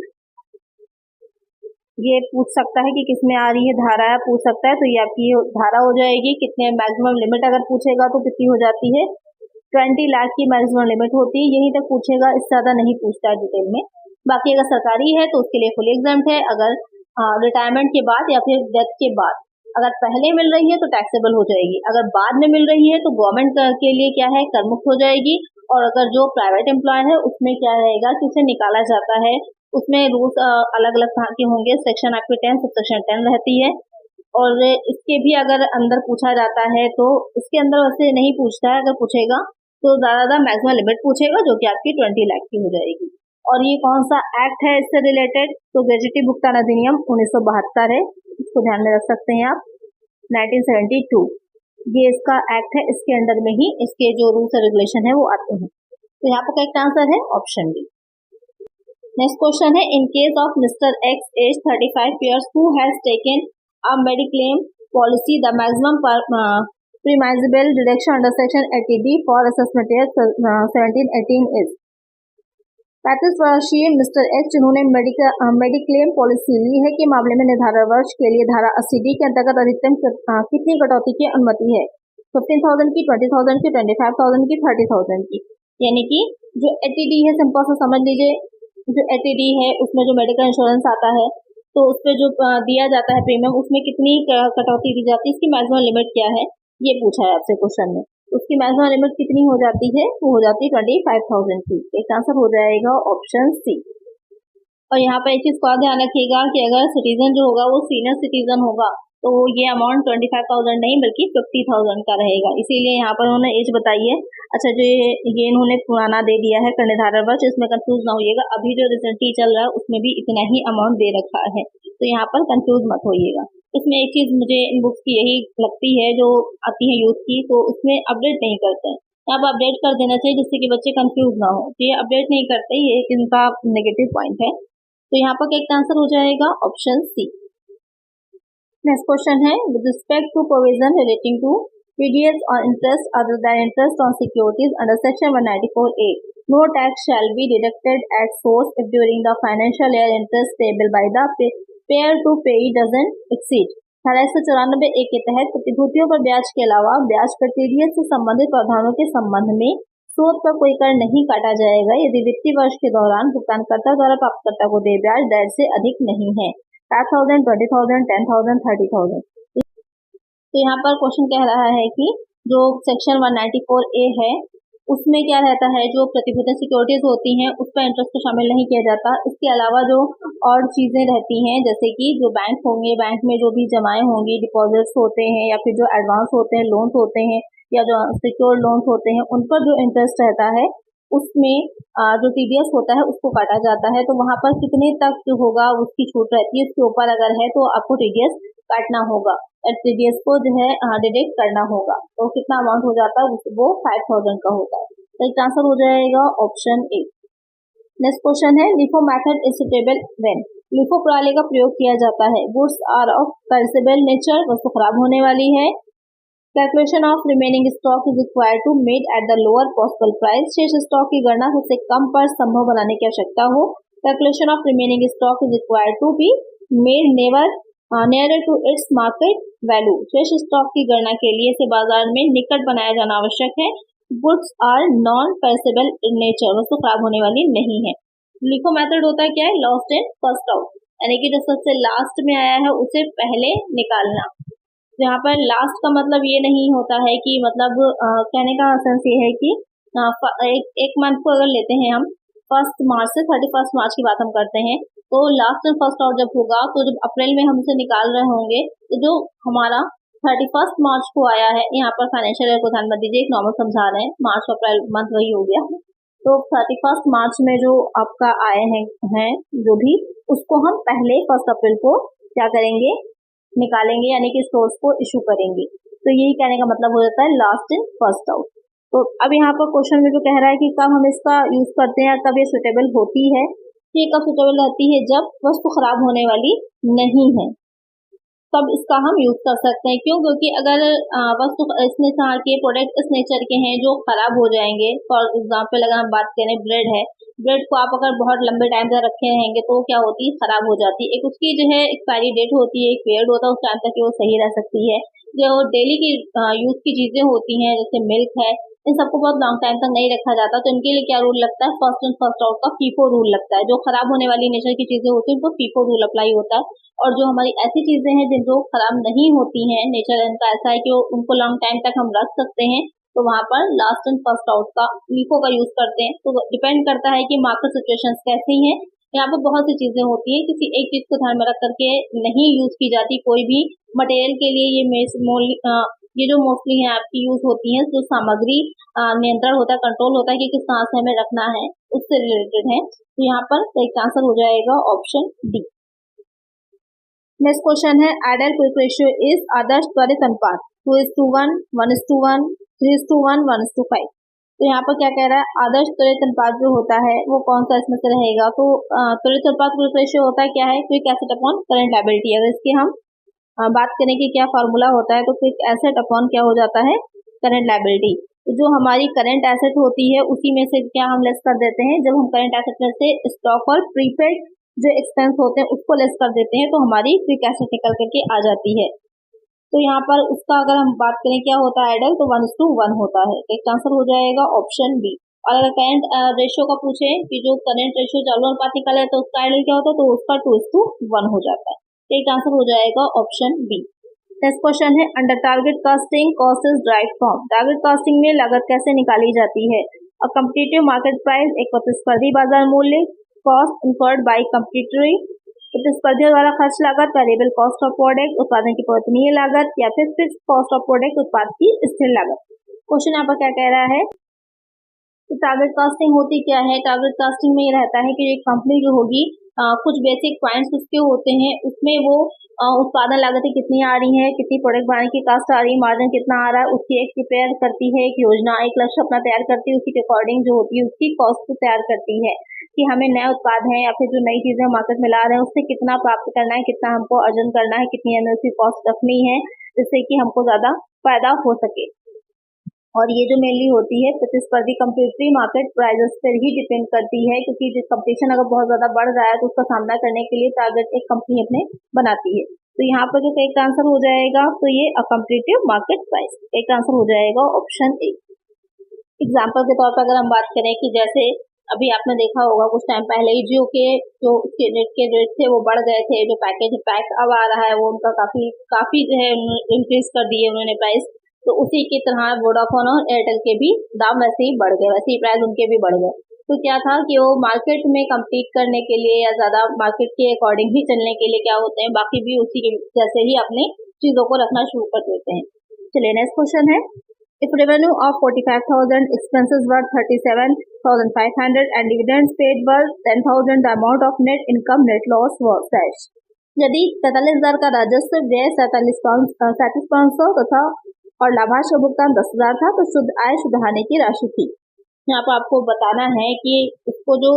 ये पूछ सकता है कि किसमें आ रही है धारा, पूछ सकता है, तो ये आपकी धारा हो जाएगी। कितने मैक्सिमम लिमिट अगर पूछेगा तो कितनी हो जाती है, 20 लाख की मैक्सिमम लिमिट होती है। यहीं तक पूछेगा, इससे ज्यादा नहीं पूछता है डिटेल में। बाकी अगर सरकारी है तो उसके लिए फुल एग्जाम्प्ट है। अगर रिटायरमेंट के बाद या फिर डेथ के बाद अगर पहले मिल रही है तो टैक्सेबल हो जाएगी, अगर बाद में मिल रही है तो गवर्नमेंट के लिए क्या है, कर मुक्त हो जाएगी। और अगर जो प्राइवेट एम्प्लॉय है उसमें क्या रहेगा कि उसे निकाला जाता है, उसमें रूल्स अलग अलग तरह के होंगे। सेक्शन आपके 10 सबसेक्शन 10 रहती है। और इसके भी अगर अंदर पूछा जाता है तो इसके अंदर वैसे नहीं पूछता है, अगर पूछेगा तो ज्यादा मैक्सिमम लिमिट पूछेगा जो कि आपकी 20 लाख की हो जाएगी। और ये कौन सा एक्ट है इससे रिलेटेड, तो ग्रेजुटी भुगतान अधिनियम 1972 है, इसको ध्यान में रख सकते हैं आप। 1972 ये इसका एक्ट है, इसके अंडर में ही इसके जो रूल्स और रेगुलेशन है वो आते हैं। तो यहाँ पर करेक्ट आंसर है ऑप्शन डी। नेक्स्ट क्वेश्चन है, in case of mister X age 35 years who has taken a mediclaim policy the maximum premisable deduction under section 80D for assessment year 17-18 is 35 वर्षीय मिस्टर एक्स जिन्होंने mediclaim policy ली है के मामले में निर्धारित वर्ष के लिए धारा 80D के अंतर्गत अधिकतम कितनी कटौती की अनुमति है, 15,000 की, 20,000 की, 25,000 की, 30,000 की। यानी कि जो 80D है, सिंपल से समझ लीजिए, जो 80D है उसमें जो मेडिकल इंश्योरेंस आता है तो उस पर जो दिया जाता है प्रीमियम, उसमें कितनी कटौती दी जाती है, इसकी मैक्सिमम लिमिट क्या है, ये पूछा है आपसे क्वेश्चन में। उसकी मैक्सिमम लिमिट कितनी हो जाती है, वो हो जाती है 25,000 की। एक आंसर हो जाएगा ऑप्शन सी। और यहाँ पर एक चीज का ध्यान रखिएगा कि अगर सिटीजन जो होगा वो सीनियर सिटीजन होगा तो ये अमाउंट 25,000 नहीं बल्कि 50,000 का रहेगा, इसीलिए यहाँ पर उन्होंने एज बताई है। अच्छा, जो ये इन्होंने पुराना दे दिया है निर्धारित वर्ष, इसमें कंफ्यूज ना होइएगा, अभी जो रिसेंटली चल रहा है उसमें भी इतना ही अमाउंट दे रखा है, तो यहाँ पर कंफ्यूज मत होइएगा। इसमें एक चीज मुझे इन बुक्स की यही लगती है जो आती है यूथ की, तो उसमें अपडेट नहीं करते हैं। अब अपडेट कर देना चाहिए जिससे कि बच्चे कंफ्यूज ना हो, तो ये अपडेट नहीं करते, ये इनका नेगेटिव पॉइंट है। तो यहाँ पर क्या आंसर हो जाएगा ऑप्शन सी। नेक्स्ट क्वेश्चन है with respect to provision relating to TDS on interest other than interest on securities under section 194A, no tax shall be deducted at source if during the financial year interest payable by the payer to payee doesn't exceed। धारा 194A के तहत प्रतिभूतियों पर ब्याज के अलावा ब्याज पर TDS से संबंधित प्रावधानों के संबंध में स्रोत पर कोई कर नहीं काटा जाएगा यदि वित्तीय वर्ष के दौरान भुगतानकर्ता द्वारा प्राप्तकर्ता को देय ब्याज दर से अधिक नहीं है 5,000, 20,000, 10,000, 30,000। तो यहाँ पर क्वेश्चन कह रहा है कि जो सेक्शन 194A है उसमें क्या रहता है, जो प्रतिभूति सिक्योरिटीज होती हैं उस पर इंटरेस्ट को शामिल नहीं किया जाता। इसके अलावा जो और चीज़ें रहती हैं जैसे कि जो बैंक होंगे, बैंक में जो भी जमाएं होंगी, डिपॉजिट्स होते हैं या फिर जो एडवांस होते हैं, लोन्स होते हैं या जो सिक्योर्ड लोन्स होते हैं, उन पर जो इंटरेस्ट रहता है उसमें जो TDS होता है उसको काटा जाता है। तो वहाँ पर कितने तक जो होगा उसकी छूट रहती है, इसके ऊपर अगर है तो आपको TDS काटना होगा, TDS को जो है डिडक्ट करना होगा। तो कितना अमाउंट हो जाता है वो 5,000 का होता है। तो इसका आंसर हो जाएगा ऑप्शन ए। नेक्स्ट क्वेश्चन है LIFO method is suitable when. LIFO प्रणाली का प्रयोग किया जाता है goods are of perishable nature, वस्तु खराब होने वाली है। Calculation of remaining stock is required to made at the lower possible price, शेष स्टॉक की गणना सबसे कम पर संभव बनाने की आवश्यकता हो। Calculation of remaining stock is required to be made never nearer to its market value, शेष स्टॉक की गणना के लिए इसे बाजार में निकट बनाया जाना आवश्यक है। Goods are non perishable in nature, वस्तु खराब होने वाली नहीं है। LIFO मेथड होता है क्या है, लास्ट इन फर्स्ट आउट, यानी कि जो सबसे लास्ट में आया है उसे पहले निकालना। यहाँ पर लास्ट का मतलब ये नहीं होता है कि मतलब कहने का सेंस ये है कि एक मंथ को अगर लेते हैं हम 1 मार्च से 31 मार्च की बात हम करते हैं, तो लास्ट एंड फर्स्ट आउट जब होगा तो जब अप्रैल में हम उसे निकाल रहे होंगे तो जो हमारा 31 मार्च को आया है, यहाँ पर फाइनेंशियल ईयर को ध्यान मत दीजिए, एक नॉर्मल समझा रहे हैं, मार्च अप्रैल मंथ वही हो गया। तो 31 मार्च में जो आपका आए हैं जो भी, उसको हम पहले 1 अप्रैल को क्या करेंगे, निकालेंगे, यानी कि सोर्स को इशू करेंगे। तो यही कहने का मतलब हो जाता है लास्ट इन फर्स्ट आउट। तो अब यहाँ पर क्वेश्चन में जो कह रहा है कि कब हम इसका यूज करते हैं, कब ये सुटेबल होती है, ये कब सुटेबल रहती है, जब वस्तु खराब होने वाली नहीं है, तब इसका हम यूज कर सकते हैं। क्यों? क्योंकि अगर वस्तु इसमें के प्रोडक्ट इस नेचर के हैं जो खराब हो जाएंगे, फॉर एग्जाम्पल अगर हम बात करें ब्रेड है, ब्रेड को आप अगर बहुत लंबे टाइम तक रखे रहेंगे तो क्या होती है, खराब हो जाती है। एक उसकी जो है एक्सपायरी डेट होती है, एक पीरियड होता है, उस टाइम तक वो सही रह सकती है। जो डेली की यूज की चीजें होती हैं जैसे मिल्क है, इन सबको बहुत लॉन्ग टाइम तक नहीं रखा जाता, तो इनके लिए क्या रूल लगता है, फर्स्ट इन फर्स्ट आउट का FIFO रूल लगता है। जो खराब होने वाली नेचर की चीजें होती हैं उनको FIFO रूल अप्लाई होता है, और जो हमारी ऐसी चीजें हैं जिनको खराब नहीं होती हैं, नेचर इनका ऐसा है कि उनको लॉन्ग टाइम तक हम रख सकते हैं, तो वहां पर लास्ट इन फर्स्ट आउट का LIFO का यूज करते हैं। तो डिपेंड करता है कि मार्केट सिचुएशंस कैसी हैं। यहाँ पर बहुत सी चीजें होती हैं, किसी एक चीज को ध्यान में रख करके नहीं यूज की जाती। कोई भी मटेरियल के लिए ये जो मोस्टली है आपकी यूज होती है, जो सामग्री नियंत्रण होता है, कंट्रोल होता है कि किस तरह से हमें रखना है, उससे रिलेटेड है। तो यहाँ पर सही आंसर हो जाएगा ऑप्शन डी। नेक्स्ट क्वेश्चन है आइडल क्विक रेशियो इज आदर्श त्वरित अनुपात 2:1, 1:1, 3:1, 1:5। तो यहाँ पर क्या कह रहा है, आदर्श त्वरित अनुपात जो होता है वो कौन सा इसमें से रहेगा। तो त्वरित अनुपात क्विक रेशियो होता है क्या है, quick asset upon current liability. अगर इसकी हम बात करें कि क्या फार्मूला होता है, तो क्विक एसेट अपॉन क्या हो जाता है, करंट लायबिलिटी। तो जो हमारी करंट एसेट होती है उसी में से क्या हम लेस कर देते हैं, जब हम करंट एसेट में से स्टॉक और प्रीपेड जो एक्सपेंस होते हैं उसको लेस कर देते हैं तो हमारी क्विक एसेट निकल करके आ जाती है। तो यहाँ पर उसका अगर हम बात करें क्या होता है आइडल, तो 1:1 होता है। एक आंसर हो जाएगा ऑप्शन बी। और अगर करंट रेशियो का पूछे कि जो करंट रेशियो चालू अनुपात निकला है तो उसका आइडल क्या होता है, तो उसका 2:1 हो जाता है। एक आंसर हो जाएगा ऑप्शन बी। नेक्स्ट क्वेश्चन है under target casting cost is derived from. Target casting में लागत कैसे निकाली जाती है, अ कम्पिटिटिव मार्केट प्राइस, एक प्रतिस्पर्धी बाजार मूल्य, कॉस्ट इनकर्ड बाय कम्पिटिटरी, प्रतिस्पर्धियों द्वारा खर्च लागत, वेरिएबल कॉस्ट ऑफ प्रोडक्ट, उत्पादन की परिवर्तनीय लागत, या फिर फिक्स्ड कॉस्ट ऑफ प्रोडक्ट, उत्पाद की स्थिर लागत। क्वेश्चन यहाँ पर क्या कह रहा है, तो टारगेट कास्टिंग होती क्या है। टारगेट कास्टिंग में ये रहता है कि एक कंपनी जो होगी कुछ बेसिक पॉइंट्स उसके होते हैं, उसमें वो उत्पादन लागतें कितनी आ रही हैं, कितनी प्रोडक्ट बनाने की कास्ट आ रही है, मार्जिन कितना आ रहा है, उसकी एक प्रिपेयर करती है, एक योजना, एक लक्ष्य अपना तैयार करती है, उसी के अकॉर्डिंग जो होती है उसकी कॉस्ट को तैयार करती है। कि हमें नए उत्पाद हैं या फिर जो नई चीजें मार्केट में ला रहे हैं उससे कितना प्राप्त करना है, कितना हमको अर्जन करना है, कितनी एमएसपी कॉस्ट रखनी है, जिससे कि हमको ज्यादा फायदा हो सके। और ये जो मेनली होती है प्रतिस्पर्धी कंप्यूटरी मार्केट प्राइजेस पर ही डिपेंड करती है, क्योंकि जो कंपटीशन अगर बहुत ज्यादा बढ़ रहा है तो उसका सामना करने के लिए टारगेट एक कंपनी अपने बनाती है। तो यहाँ पर जो करेक्ट आंसर हो जाएगा तो ये कॉम्पिटिटिव मार्केट प्राइस, एक आंसर हो जाएगा ऑप्शन ए। एग्जाम्पल के तौर पर अगर हम बात करें कि जैसे अभी आपने देखा होगा कुछ टाइम पहले ही जियो के जो उसके नेट के रेट थे वो बढ़ गए थे, जो पैक अब आ रहा है वो उनका काफी जो है इंक्रीज कर दिए उन्होंने प्राइस। तो उसी की तरह वोडाफोन और एयरटेल के भी दाम वैसे ही बढ़ गए, वैसे ही प्राइस उनके भी बढ़ गए। तो क्या था कि वो मार्केट में कम्पीट करने के लिए या ज्यादा मार्केट के अकॉर्डिंग ही चलने के लिए क्या होते हैं, बाकी भी उसी के जैसे ही अपने चीजों को रखना शुरू कर देते हैं। चलिए नेक्स्ट क्वेश्चन है, if revenue of 45,000, expenses were 37,500 and dividends paid were 10,000, the amount of net income net loss was dash। यदि 43,000 का राजस्व, व्यय 37,500 तथा और लाभांश का भुगतान 10,000 था, तो शुद्ध आय शुद्ध हानि की राशि थी। यहाँ पर आपको बताना है कि उसको जो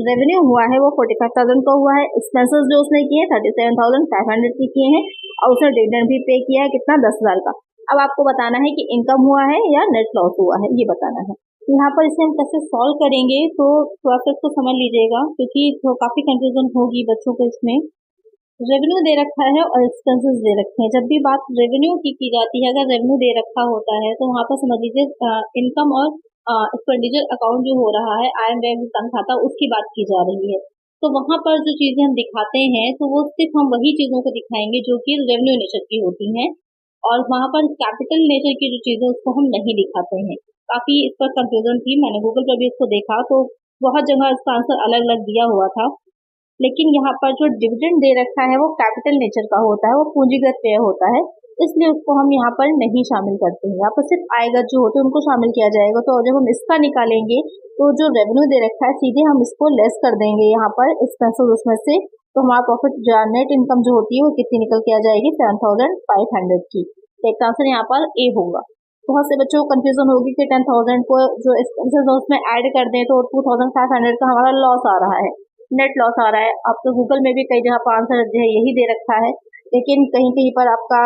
रेवेन्यू हुआ है वो 45,000 का हुआ है, एक्सपेंसेस जो उसने किए 37,500 के किए हैं और उसने डिविडेंड भी पे किया है कितना 10,000 का। अब आपको बताना है कि इनकम हुआ है या नेट लॉस हुआ है, ये बताना है। यहाँ पर इसे हम कैसे सॉल्व करेंगे तो थोड़ा सा इसको समझ लीजिएगा, क्योंकि तो काफी कंफ्यूजन होगी बच्चों को। इसमें रेवेन्यू दे रखा है और एक्सपेंसेस दे रखे हैं। जब भी बात रेवेन्यू की जाती है, अगर रेवेन्यू दे रखा होता है तो वहाँ पर समझ लीजिए इनकम और एक्सपेंडिचर अकाउंट जो हो रहा है, आय व्यय भुगतान खाता, उसकी बात की जा रही है। तो वहाँ पर जो चीजें हम दिखाते हैं तो वो सिर्फ हम वही चीजों को दिखाएंगे जो कि रेवेन्यू नेचर की होती हैं, और वहाँ पर कैपिटल नेचर की जो चीजें उसको हम नहीं दिखाते हैं। काफी इस पर कंफ्यूजन थी, मैंने गूगल पर भी इसको देखा तो बहुत जगह इसका आंसर अलग अलग दिया हुआ था, लेकिन यहाँ पर जो डिविडेंड दे रखा है वो कैपिटल नेचर का होता है, वो पूंजीगत व्यय होता है, इसलिए उसको हम यहाँ पर नहीं शामिल करते हैं। यहाँ पर सिर्फ आयगत जो होते हैं उनको शामिल किया जाएगा। तो जब हम इसका निकालेंगे तो जो रेवेन्यू दे रखा है सीधे हम इसको लेस कर देंगे यहाँ पर एक्सपेंसेस उसमें से, तो हमारा प्रॉफिट नेट इनकम जो होती है वो कितनी निकल के आ जाएगी 7,500 की। एक आंसर यहाँ पर ए होगा। बहुत से बच्चों को कंफ्यूजन होगी कि 10,000 को जो एक्सपेंसेस उसमें ऐड कर दें तो 2,500 का हमारा लॉस आ रहा है, नेट लॉस आ रहा है। आप तो गूगल में भी कई जगह पर आंसर यही दे रखा है, लेकिन कहीं कहीं पर आपका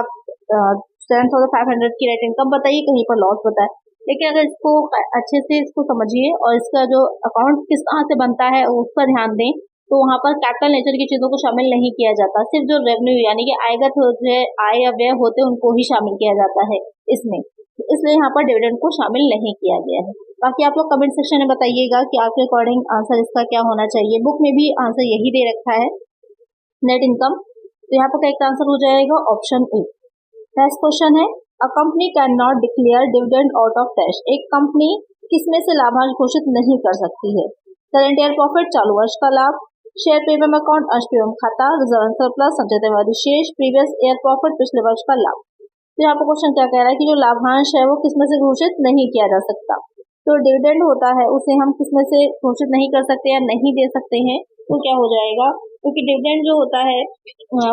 7,500 की नेट इनकम बताइए, कहीं पर लॉस बताए। लेकिन अगर इसको अच्छे से इसको समझिए और इसका जो अकाउंट किस तरह से बनता है उस पर ध्यान दें, तो वहाँ पर कैपिटल नेचर की चीजों को शामिल नहीं किया जाता, सिर्फ जो रेवेन्यू यानी कि आयगत आय या व्यय होते हैं उनको ही शामिल किया जाता है इसमें। इसलिए यहाँ पर डिविडेंड को शामिल नहीं किया गया है। बाकी आप लोग कमेंट सेक्शन में बताइएगा कि आपके अकॉर्डिंग आंसर इसका क्या होना चाहिए। बुक में भी आंसर यही दे रखा है नेट इनकम, तो यहाँ पर करेक्ट आंसर हो जाएगा ऑप्शन ए। नेक्स्ट क्वेश्चन है, a company can not declare dividend out of cash. एक कंपनी किसमें से लाभांश घोषित नहीं कर सकती है? करंट ईयर प्रॉफिट, चालू वर्ष का लाभ, शेयर प्रीमियम अकाउंट, अंश प्रीमियम खाता, रिजर्व सरप्लस, संचयी अधिशेष, प्रीवियस ईयर प्रॉफिट, पिछले वर्ष का लाभ। तो यहाँ पर क्वेश्चन क्या कह रहा है कि जो लाभांश है वो किसमें से घोषित नहीं किया जा सकता। तो डिविडेंड होता है उसे हम किसमें से घोषित नहीं कर सकते या नहीं दे सकते हैं, तो क्या हो जाएगा, क्योंकि डिविडेंड जो होता है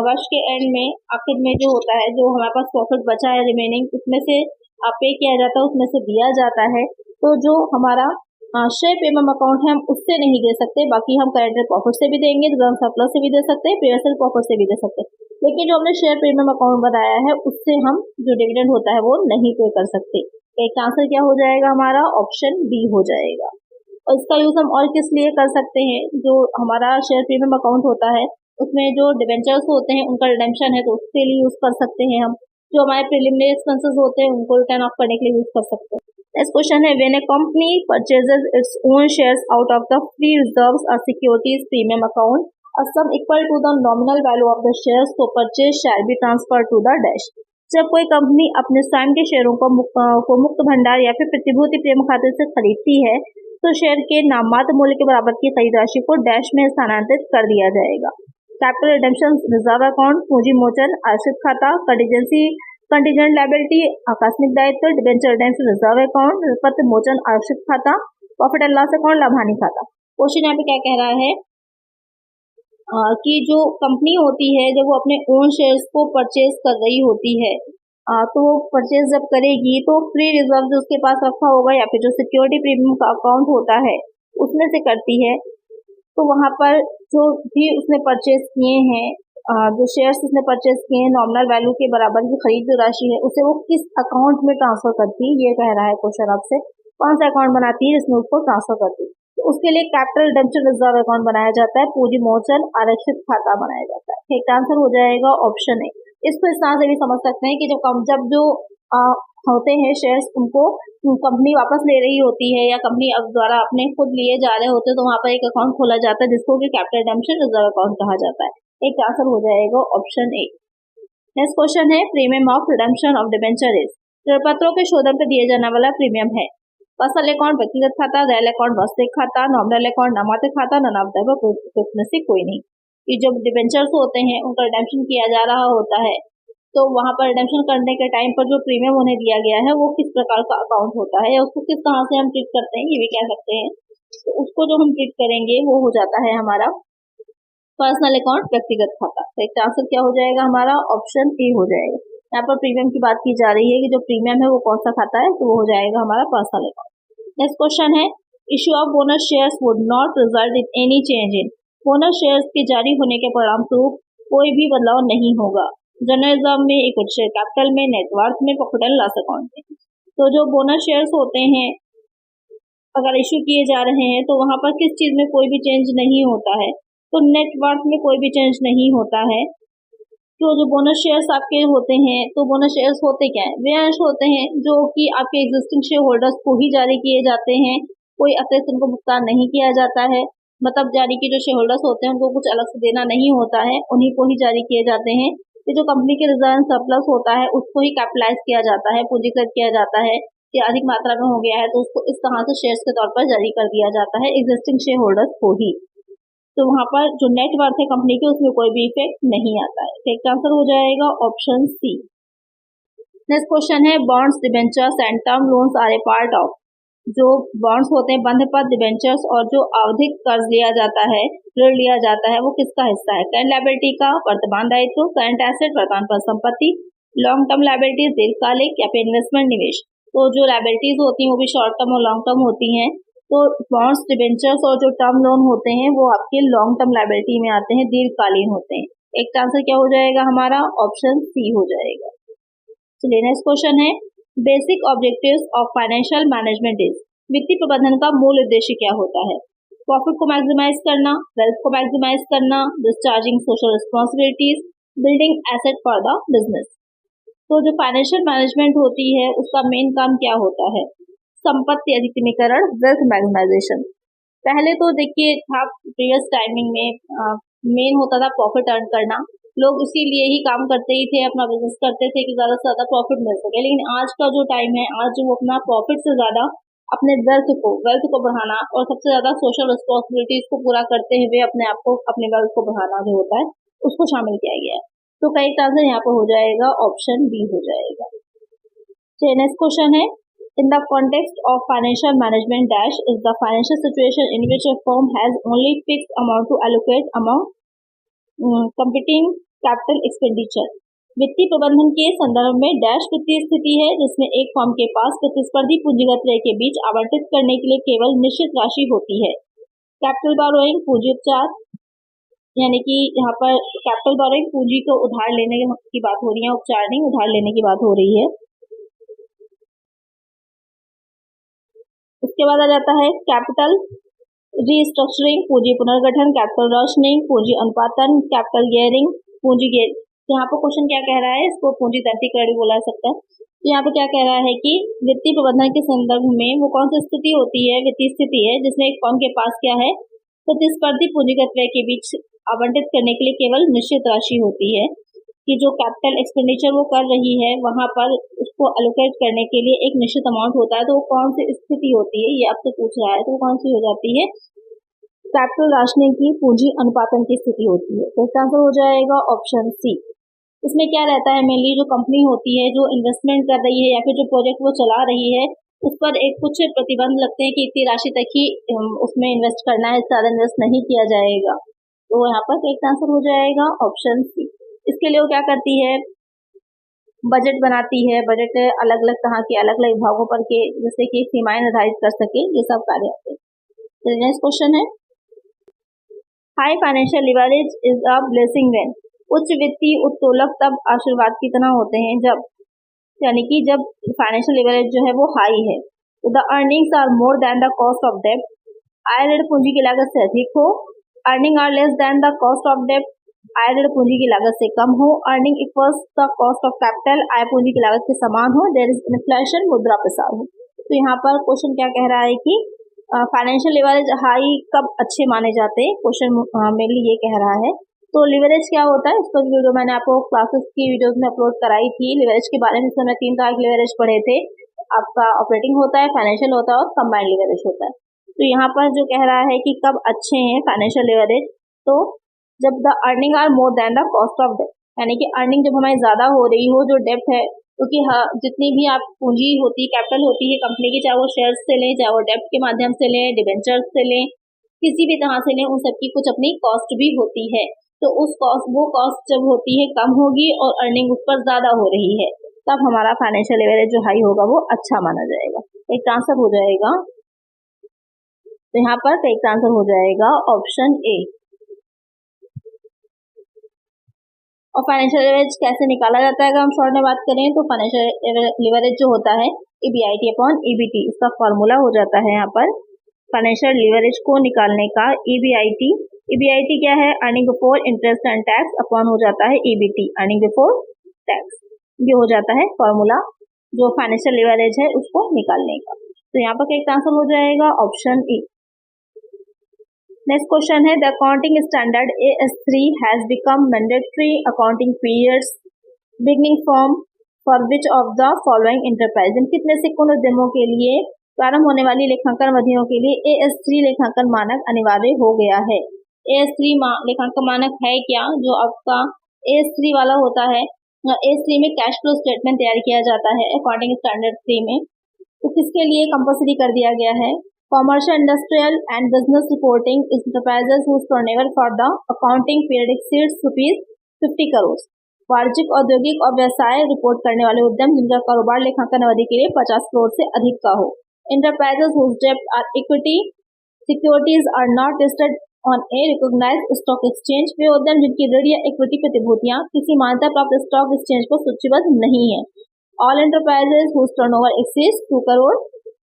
वर्ष के एंड में आखिर में जो होता है, जो हमारे पास प्रॉफिट बचा है रिमेनिंग, उसमें से पे किया जाता है, उसमें से दिया जाता है। तो जो हमारा शेयर प्रीमियम अकाउंट है हम उससे नहीं दे सकते, बाकी हम करंट प्रॉफिट से भी देंगे, रिजर्व सरप्लस से भी दे सकते हैं, प्रीवियस प्रॉफिट से भी दे सकते हैं। लेकिन जो हमने शेयर प्रीमियम अकाउंट बनाया है उससे हम जो डिविडेंड होता है वो नहीं पे कर सकते। एक आंसर क्या हो जाएगा हमारा, ऑप्शन बी हो जाएगा। और इसका यूज हम और किस लिए कर सकते हैं, जो हमारा शेयर प्रीमियम अकाउंट होता है उसमें जो डिवेंचर्स होते हैं उनका रिडेम्पशन है तो उसके लिए यूज कर सकते हैं हम। जो हमारे प्रिलिमिनरी एक्सपेंसेस होते हैं उनको रिटर्न ऑफ करने के लिए यूज कर सकते हैं। नेक्स्ट क्वेश्चन है, when a company purchases its own shares out of the free reserves or securities premium account, a sum equal to the nominal value of the shares so purchase shall be transferred to the dash। जब कोई company अपने स्वयं के शेयरों को मुक्त भंडार या फिर प्रतिभूति प्रेम खाते से खरीदती है तो शेयर के नाममात्र मूल्य के बराबर की खरीद राशि को डैश में स्थानांतरित कर दिया जाएगा। कैपिटल रिडेम्पशन रिजर्व अकाउंट, पूंजी मोचन आश्रित खाता, कंटीजेंट लायबिलिटी आकस्मिक दायित्व, डिबेंचर रिडेम्पशन रिजर्व अकाउंट, पत्र मोचन आश्रित खाता, प्रॉफिट एंड लॉस अकाउंट, लाभानी खाता। क्वेश्चन यहाँ पे क्या कह रहा है कि जो कंपनी होती है जब वो अपने ओन शेयर्स को परचेज कर रही होती है तो वो परचेज जब करेगी तो फ्री रिजर्व जो उसके पास रखा होगा या फिर जो सिक्योरिटी प्रीमियम का अकाउंट होता है उसमें से करती है। तो वहाँ पर जो भी उसने परचेज किए हैं, जो शेयर्स उसने परचेज किए हैं नॉमिनल वैल्यू के बराबर की खरीद जो राशि है उसे वो किस अकाउंट में ट्रांसफर करती है, ये कह रहा है क्वेश्चन आपसे। कौन सा अकाउंट बनाती है जिसमें उसको ट्रांसफर करती है। तो उसके लिए कैपिटल रिडेम्पशन रिजर्व अकाउंट बनाया जाता है, पूंजी मोचन आरक्षित खाता बनाया जाता है। एक आंसर हो जाएगा ऑप्शन ए। इसको इस तरह से भी समझ सकते हैं कि जब जो होते हैं शेयर्स उनको कंपनी वापस ले रही होती है या कंपनी अब द्वारा अपने खुद लिए जा रहे होते हैं तो वहां पर एक अकाउंट खोला जाता है जिसको कि कैपिटल रिडेम्पशन रिजर्व अकाउंट कहा जाता है। एक आंसर हो जाएगा ऑप्शन ए। नेक्स्ट क्वेश्चन है premium of redemption of debenture is. ऋणपत्रों के शोधन पर दिए जाने वाला प्रीमियम है पर्सनल अकाउंट, व्यक्तिगत खाता, रेल अकाउंट, वास्तविक खाता, नॉमिनल अकाउंट, नामांकित खाता, नन ऑफ द में से कोई नहीं। ये जब डिबेंचर्स होते हैं उनका रिडेम्पशन किया जा रहा होता है तो वहां पर रिडेम्पशन करने के टाइम पर जो प्रीमियम उन्हें दिया गया है वो किस प्रकार का अकाउंट होता है या उसको किस तरह से हम ट्रीट करते हैं ये भी कह सकते हैं। तो उसको जो हम ट्रीट करेंगे वो हो जाता है हमारा पर्सनल अकाउंट, व्यक्तिगत खाता। तो एक आंसर क्या हो जाएगा हमारा ऑप्शन ए हो जाएगा। यहाँ पर प्रीमियम की बात की जा रही है कि जो प्रीमियम है वो कौन सा खाता है, तो वो हो जाएगा हमारा पर्सनल अकाउंट। नेक्स्ट क्वेश्चन है issue of bonus shares would not result in any change in. Bonus shares के जारी होने के परिणाम स्वरूप कोई भी बदलाव नहीं होगा जर्नलिज्म में, इक्विटी शेयर कैपिटल में, नेटवर्थ में, प्रॉफिट एंड लॉस अकाउंट में। तो जो बोनस शेयर्स होते हैं अगर इश्यू किए जा रहे हैं तो वहां पर किस चीज में कोई भी चेंज नहीं होता है, तो नेटवर्थ में कोई भी चेंज नहीं होता है। तो जो बोनस शेयर्स आपके होते हैं तो बोनस शेयर्स होते क्या है, वे अंश होते हैं जो कि आपके एग्जिस्टिंग शेयर होल्डर्स को ही जारी किए जाते हैं, कोई अतिरिक्त उनको भुगतान नहीं किया जाता है। मतलब जारी के जो शेयर होल्डर्स होते हैं उनको कुछ अलग से देना नहीं होता है, उन्हीं को ही जारी किए जाते हैं। ये जो कंपनी के रिजर्व सरप्लस होता है उसको ही कैपिटलाइज किया जाता है, पूंजीकृत किया जाता है कि अधिक मात्रा में हो गया है तो उसको इस तरह से शेयर्स के तौर पर जारी कर दिया जाता है एग्जिस्टिंग शेयर होल्डर्स को ही। तो वहां पर जो नेट वर्थ है कंपनी के उसमें कोई भी इफेक्ट नहीं आता है। एक आंसर हो जाएगा ऑप्शन सी। नेक्स्ट क्वेश्चन है bonds, debentures and term loans are a part of. जो बॉन्ड्स होते हैं, बंध पत्र, डिबेंचर्स और जो आवधिक कर्ज लिया जाता है, ऋण लिया जाता है, वो किसका हिस्सा है? करंट लायबिलिटी का, वर्तमान दायित्व, करंट एसेट वर्तमान परिसंपत्ति, लॉन्ग टर्म लायबिलिटीज दीर्घकालिक या फिर इन्वेस्टमेंट निवेश। तो जो लायबिलिटीज होती हैं वो भी शॉर्ट टर्म और लॉन्ग टर्म होती हैं। तो बॉन्ड्स, डिबेंचर्स और जो टर्म लोन होते हैं वो आपके लॉन्ग टर्म लायबिलिटी में आते हैं, दीर्घकालीन होते हैं। एक आंसर क्या हो जाएगा हमारा ऑप्शन सी हो जाएगा। चलिए नेक्स्ट क्वेश्चन है basic objectives of financial management is. वित्तीय प्रबंधन का मूल उद्देश्य क्या होता है? प्रॉफिट को मैक्सिमाइज करना, वेल्थ को मैक्सिमाइज करना, discharging social responsibilities, building asset for the business. तो जो फाइनेंशियल मैनेजमेंट होती है उसका मेन काम क्या होता है? संपत्ति अधिकतमीकरण, वेल्थ मैक्सिमाइजेशन। पहले तो देखिए था प्रीवियस टाइमिंग में मेन होता था प्रॉफिट अर्न करना, लोग इसीलिए ही काम करते ही थे, अपना बिजनेस करते थे कि ज्यादा से ज्यादा प्रॉफिट मिल सके। लेकिन आज का जो टाइम है, आज जो अपना प्रॉफिट से ज्यादा अपने वेल्थ को बढ़ाना और सबसे ज्यादा सोशल रिस्पॉन्सिबिलिटीज को पूरा करते हुए अपने आप को, अपने वेल्थ को बढ़ाना जो होता है उसको शामिल किया गया है। तो कई आंसर यहाँ पर हो जाएगा ऑप्शन बी हो जाएगा। नेक्स्ट क्वेश्चन है in the context of financial management dash is the financial situation in which a firm has only fixed amount to allocate amount competing capital expenditure. वित्तीय प्रबंधन के संदर्भ में डैश वित्तीय स्थिति है जिसमें एक फर्म के पास प्रतिस्पर्धी पूंजीगत व्यय के बीच आवंटित करने के लिए केवल निश्चित राशि होती है। कैपिटल बोरोइंग, पूंजी उपचार, यानी कि यहाँ पर कैपिटल बोरोइंग पूंजी को उधार लेने की बात हो रही है, उपचार नहीं, उधार लेने की बात हो रही है। उसके बाद आ जाता है कैपिटल रीस्ट्रक्चरिंग, पूंजी पुनर्गठन, कैपिटल रॉशनिंग, पूंजी अनुपातन, कैपिटल गियरिंग, पूंजी गियर। तो यहाँ पर क्वेश्चन क्या कह रहा है, इसको पूंजी तंत्रीकरण बोला सकता है। तो यहाँ पे क्या कह रहा है कि वित्तीय प्रबंधन के संदर्भ में वो कौन सी स्थिति होती है, वित्तीय स्थिति है जिसमें एक फर्म के पास क्या है, प्रतिस्पर्धी पूंजीगत व्यय के बीच आवंटित करने के लिए केवल निश्चित राशि होती है कि जो कैपिटल एक्सपेंडिचर वो कर रही है वहां पर उसको एलोकेट करने के लिए एक निश्चित अमाउंट होता है। तो वो कौन सी स्थिति होती है ये आपसे पूछ रहा है, तो वो कौन सी हो जाती है? कैपिटल राशनिंग की, पूंजी अनुपातन की स्थिति होती है। तो इसका आंसर हो जाएगा ऑप्शन सी। इसमें क्या रहता है, मेनली जो कंपनी होती है जो इन्वेस्टमेंट कर रही है या फिर जो प्रोजेक्ट वो चला रही है उस पर एक कुछ प्रतिबंध लगते हैं कि इतनी राशि तक ही उसमें इन्वेस्ट करना है, ज्यादा इन्वेस्ट नहीं किया जाएगा। तो यहाँ पर एक आंसर हो जाएगा ऑप्शन सी। इसके लिए वो क्या करती है, बजट बनाती है, बजट अलग अलग तरह के अलग अलग विभागों पर के जैसे कि सीमाएं निर्धारित कर सके, ये सब कार्य आते हैं। नेक्स्ट क्वेश्चन है high financial leverage is a blessing when, उच्च वित्तीय उत्तोलक तब आशीर्वाद की तरह होते हैं जब, यानी कि जब फाइनेंशियल लिवरेज जो है वो हाई है। तो the earnings are more than the cost of डेब्ट, आय ऋण पूंजी की लागत से अधिक हो। Earning are less than the cost of डेब्ट, आय ऋण पूंजी की लागत से कम हो। Earning equals the cost of capital, आय पूंजी की लागत के समान हो। देयर इज इन्फ्लेशन, मुद्रा प्रसार हो। तो यहाँ पर क्वेश्चन क्या कह रहा है कि फाइनेंशियल लिवरेज हाई कब अच्छे माने जाते हैं, क्वेश्चन मेनली ये कह रहा है। तो लिवरेज क्या होता है, इस पर वीडियो मैंने आपको क्लासेस की वीडियोस में अपलोड कराई थी लिवरेज के बारे में। इसमें 3 तरह के लिवरेज पढ़े थे, आपका ऑपरेटिंग होता है, फाइनेंशियल होता है और कंबाइंड लिवरेज होता है। तो यहाँ पर जो कह रहा है कि कब अच्छे हैं फाइनेंशियल लिवरेज, तो जब the earning are more than the cost of डेप्ट, यानी कि अर्निंग जब हमारी ज्यादा हो रही हो, जो डेप्ट है, क्योंकि जितनी भी आप पूंजी होती है, कैपिटल होती है कंपनी की, चाहे वो शेयर्स से लें, चाहे वो डेप्ट के माध्यम से लें, डिबेंचर्स से लें, किसी भी तरह से लें, उन सबकी कुछ अपनी कॉस्ट भी होती है। तो वो कॉस्ट जब होती है कम होगी और अर्निंग उस पर ज्यादा हो रही है, तब हमारा फाइनेंशियल लिवरेज जो हाई होगा वो अच्छा माना जाएगा। एक आंसर हो जाएगा, तो यहाँ पर एक आंसर हो जाएगा ऑप्शन ए। और फाइनेंशियल लिवरेज कैसे निकाला जाता है, अगर हम शॉर्ट में बात करें तो फाइनेंशियल लिवरेज जो होता है EBIT अपॉन EBT, इसका फॉर्मूला हो जाता है यहाँ पर फाइनेंशियल लिवरेज को निकालने का EBIT क्या है, earning before interest and tax upon हो जाता है EBT, अर्निंग बिफोर टैक्स। ये हो जाता है फॉर्मूला जो फाइनेंशियल लिवरेज है उसको निकालने का। तो यहाँ पर एक आंसर हो जाएगा ऑप्शन ए। नेक्स्ट क्वेश्चन है, the accounting standard AS3 has become mandatory accounting periods beginning from for which of the following enterprise, कितने से कुल उद्यमों के लिए प्रारंभ होने वाली लेखांकन अवधियों के लिए AS3 लेखांकन मानक अनिवार्य हो गया है। AS3 लेखांकन मानक है क्या, जो आपका AS3 वाला होता है। AS3 में कैश फ्लो स्टेटमेंट तैयार किया जाता है अकाउंटिंग स्टैंडर्ड 3 में। तो किसके लिए कंपल्सरी कर दिया गया है, commercial, industrial and business reporting enterprises whose turnover for the accounting period exceeds ₹50 crore, वार्षिक औद्योगिक और व्यवसाय रिपोर्ट करने वाले उद्यम जिनका कारोबार लेखांकन अवधि के लिए 50 करोड़ से अधिक का हो। Enterprises whose debt are equity securities are not listed on a recognized stock exchange, वे उद्यम जिनकी ऋण या इक्विटी प्रतिभूतियां किसी मान्यता प्राप्त स्टॉक एक्सचेंज पर सूचीबद्ध नहीं है। All enterprises whose turnover exceeds 2 crore,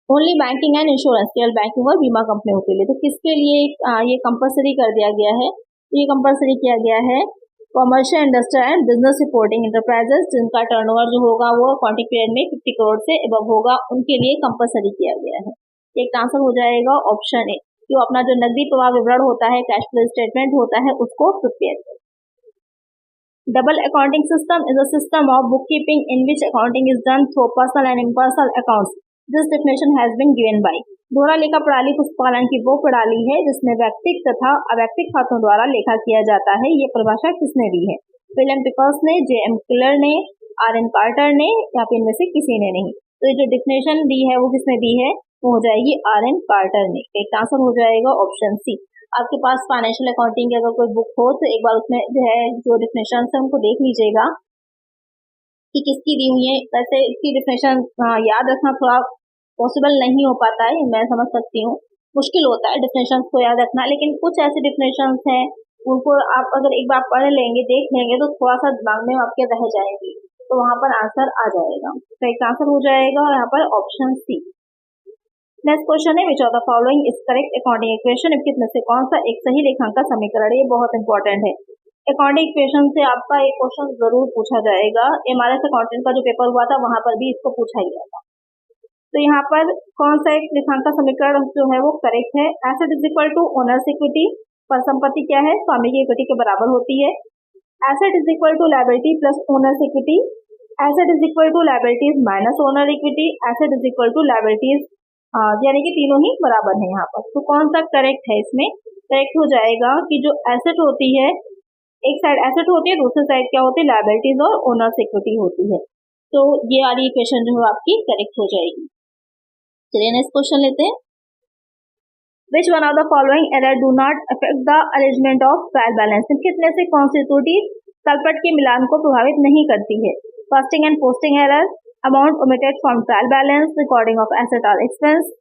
only banking and insurance, केवल बैंकिंग और बीमा कंपनियों के लिए। तो किसके लिए ये कंपल्सरी कर दिया गया है, ये कंपल्सरी किया गया है commercial, industrial and business reporting enterprises जिनका टर्नओवर जो होगा वो अकाउंटिंग पीरियड में 50 करोड़ से एबव होगा, उनके लिए कंपल्सरी किया गया है। एक आंसर हो जाएगा ऑप्शन ए, जो अपना जो नकदी प्रवाह विवरण होता है, कैश फ्लो स्टेटमेंट होता है, उसको प्रिपेयर करें। Double accounting system is a system of book keeping in which accounting is done through personal and impersonal accounts, this definition has been given by. दोहरा लेखा प्रणाली पुस्तकालय की वो प्रणाली है जिसमें व्यक्तिक तथा अवैक्तिक खातों द्वारा लेखा किया जाता है। ये परिभाषा किसने दी है, विलियम पिकर्स ने, JM किलर ने, RN कार्टर ने, या फिर इनमें से किसी ने नहीं। तो ये जो डेफिनेशन दी है वो किसने दी है, वो हो जाएगी RN कार्टर ने। एक आंसर हो जाएगा ऑप्शन सी। आपके पास फाइनेंशियल अकाउंटिंग की अगर कोई बुक हो तो एक बार उसमें जो है जो डेफिनेशन है उनको देख लीजिएगा कि किसकी दी हुई है। वैसे इसकी डेफिनेशन याद रखना थोड़ा पॉसिबल नहीं हो पाता है, मैं समझ सकती हूँ, मुश्किल होता है डेफिनेशंस को याद रखना, लेकिन कुछ ऐसे डेफिनेशंस हैं उनको आप अगर एक बार पढ़ लेंगे, देख लेंगे तो थोड़ा सा दिमाग में आपके रह जाएंगी, तो वहां पर आंसर आ जाएगा। तो एक आंसर हो जाएगा यहाँ पर ऑप्शन सी। नेक्स्ट क्वेश्चन है, विच of the following is correct accounting equation, कितने से कौन सा एक सही लेखांकन समीकरण, ये बहुत इंपॉर्टेंट है। अकाउंटिंग इक्वेशन से आपका एक क्वेश्चन जरूर पूछा जाएगा, MRS अकाउंटिंग का जो पेपर हुआ था वहां पर भी इसको पूछा गया था। तो यहाँ पर कौन सा एक लेखांकन समीकरण जो है वो करेक्ट है, asset is equal to owners equity, पर संपत्ति क्या है, स्वामी की इक्विटी के बराबर होती है। Asset is equal to liability plus owners equity, asset is equal to liabilities minus owner equity, asset is equal to liabilities, यानी कि तीनों ही बराबर है यहाँ पर। तो कौन सा करेक्ट है, इसमें करेक्ट हो जाएगा कि जो एसेट होती है, एक साइड एसेट होती है, दूसरी साइड क्या होती है, लायबिलिटीज और ओनर्स इक्विटी होती है। तो ये वाली इक्वेशन जो है आपकी करेक्ट हो जाएगी। चलिए नेक्स्ट क्वेश्चन लेते हैं, which one of the following error do not affect the arrangement of trial balance, कितने से कौन सी त्रुटि तलपट के मिलान को प्रभावित नहीं करती है। फर्स्टिंग and posting error, amount omitted from trial balance, recording of asset और expense,